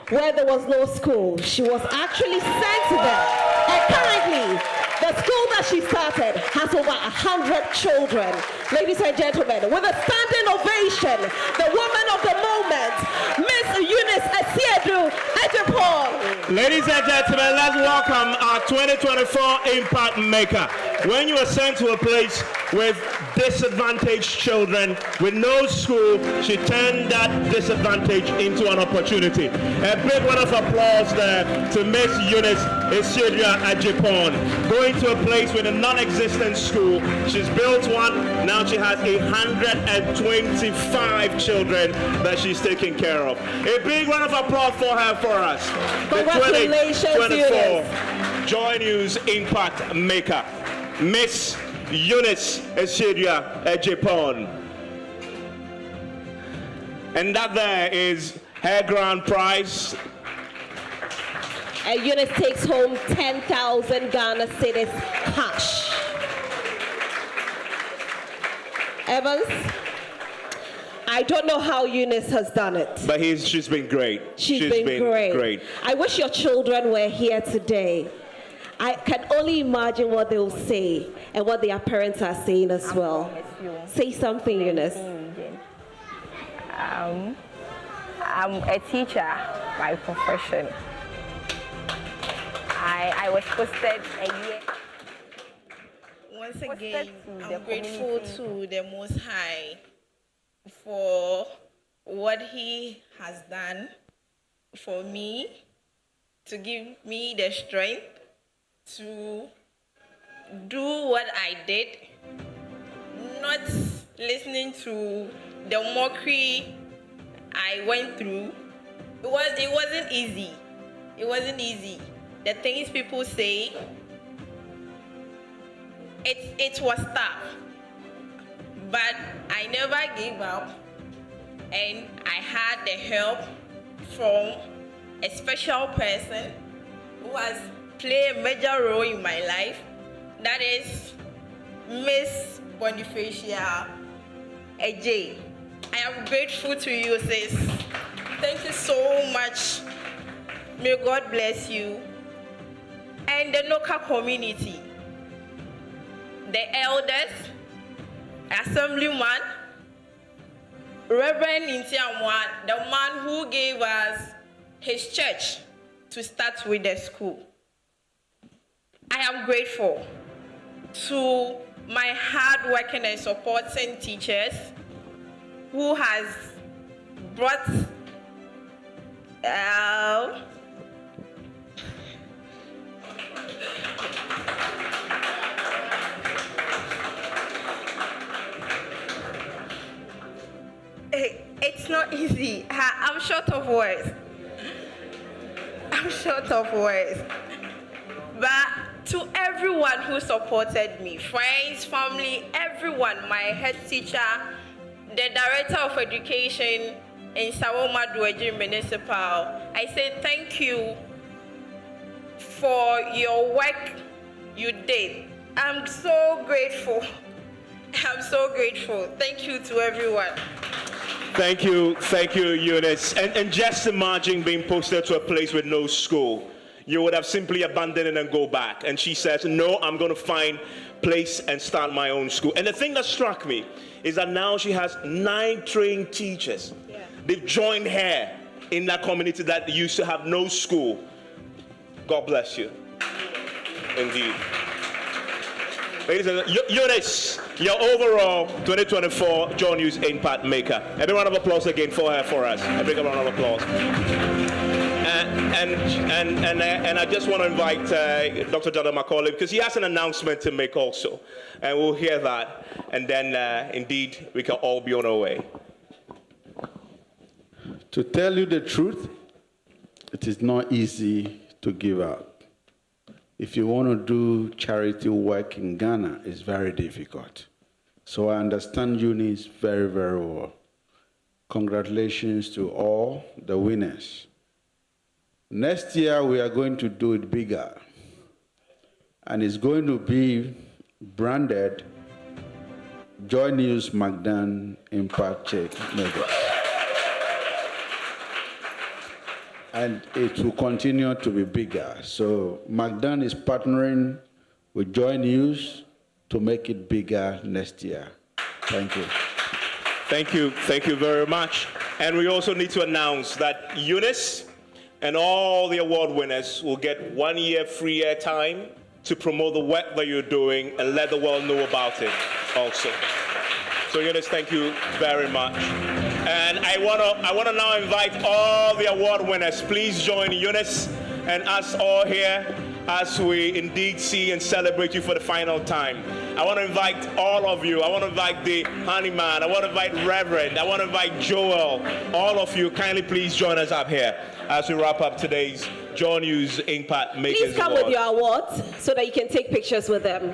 where there was no school. She was actually sent there. And currently, the The school that she started has over 100 children. Ladies and gentlemen, with a standing ovation, the woman of the moment, Miss Eunice Asiedua Agyepong. Ladies and gentlemen, let's welcome our 2024 Impact Maker. When you are sent to a place with disadvantaged children, with no school, she turned that disadvantage into an opportunity. A big round of applause there to Miss Eunice Asiedua Agyepong. Going to a place with a non-existent school, she's built one. Now she has 125 children that she's taking care of. A big round of applause for her for us. Congratulations, the 2024 JoyNews Impact Maker, Miss Eunice Asiedua Agyepong. And that there is her grand prize. And Eunice takes home 10,000 Ghana cedis cash. Evans, I don't know how Eunice has done it. But she's been great. She's been great. I wish your children were here today. I can only imagine what they'll say and what their parents are saying as well. Say something, Eunice. I'm a teacher by profession. I was posted a year. Once again, I'm grateful to the Most High for what He has done for me, to give me the strength to do what I did, not listening to the mockery I went through. It wasn't easy. It wasn't easy. The things people say, it was tough. But I never gave up, and I had the help from a special person who has played a major role in my life. That is Miss Bonifacia AJ. I am grateful to you, sis. Thank you so much. May God bless you. And the local community, the elders, Assemblyman, Reverend Intiamwa, the man who gave us his church to start with the school. I am grateful to my hard-working and supporting teachers who has brought it's not easy. I'm short of words. I'm short of words. But to everyone who supported me, friends, family, everyone, my head teacher, the Director of Education in Sawoma Dueji Municipal, I say thank you for your work you did. I'm so grateful. I'm so grateful. Thank you to everyone. Thank you, Eunice. And just imagine being posted to a place with no school. You would have simply abandoned it and go back. And she says, no, I'm going to find place and start my own school. And the thing that struck me is that now she has 9 trained teachers. Yeah. They've joined her in that community that used to have no school. God bless you. Indeed. Ladies and gentlemen, Eunice, your overall 2024 JoyNews Impact Maker. A big round of applause again for her, for us. A big round of applause. And I just want to invite Dr. Jada Macaulay, because he has an announcement to make also. And we'll hear that. And then, indeed, we can all be on our way. To tell you the truth, it is not easy to give up. If you want to do charity work in Ghana, it's very difficult. So I understand Eunice very, very well. Congratulations to all the winners. Next year, we are going to do it bigger. And it's going to be branded JoyNews Impact Makers. And it will continue to be bigger. So McDan is partnering with JoyNews to make it bigger next year. Thank you. Thank you. Thank you very much. And we also need to announce that Eunice and all the award winners will get 1 year free airtime to promote the work that you're doing and let the world know about it also. So Eunice, thank you very much. And I want to now invite all the award winners. Please join Eunice and us all here as we indeed see and celebrate you for the final time. I want to invite all of you. I want to invite the honeyman. I want to invite Reverend. I want to invite Joel. All of you, kindly please join us up here as we wrap up today's JoyNews Impact Makers Awards. Please come with your awards so that you can take pictures with them.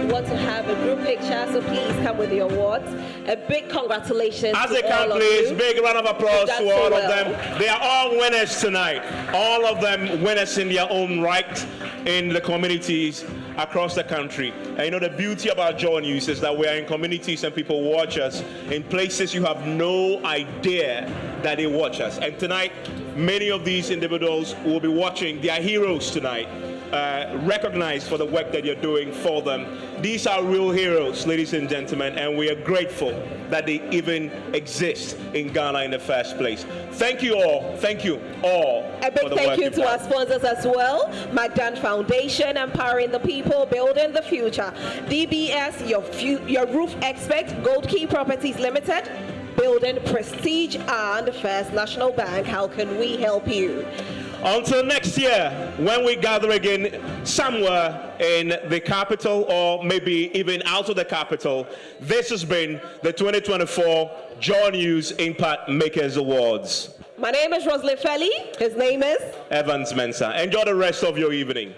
We want to have a group picture, so please come with your awards. A big congratulations as to they come, all please, of you. big round of applause to all so of them. They are all winners tonight. All of them winners in their own right in the communities across the country. And you know, the beauty about JoyNews is that we are in communities and people watch us in places you have no idea that they watch us. And tonight, many of these individuals will be watching. They are heroes tonight. Recognized for the work that you're doing for them. These are real heroes, ladies and gentlemen, and we are grateful that they even exist in Ghana in the first place. Thank you all. Thank you all. A big thank you to our sponsors as well. McDan Foundation, empowering the people, building the future. DBS, your roof expert, Gold Key Properties Limited, building prestige, and First National Bank. How can we help you? Until next year, when we gather again somewhere in the capital or maybe even out of the capital, this has been the 2024 JoyNews Impact Makers Awards. My name is Roslyn Felly. His name is Evans Mensah. Enjoy the rest of your evening.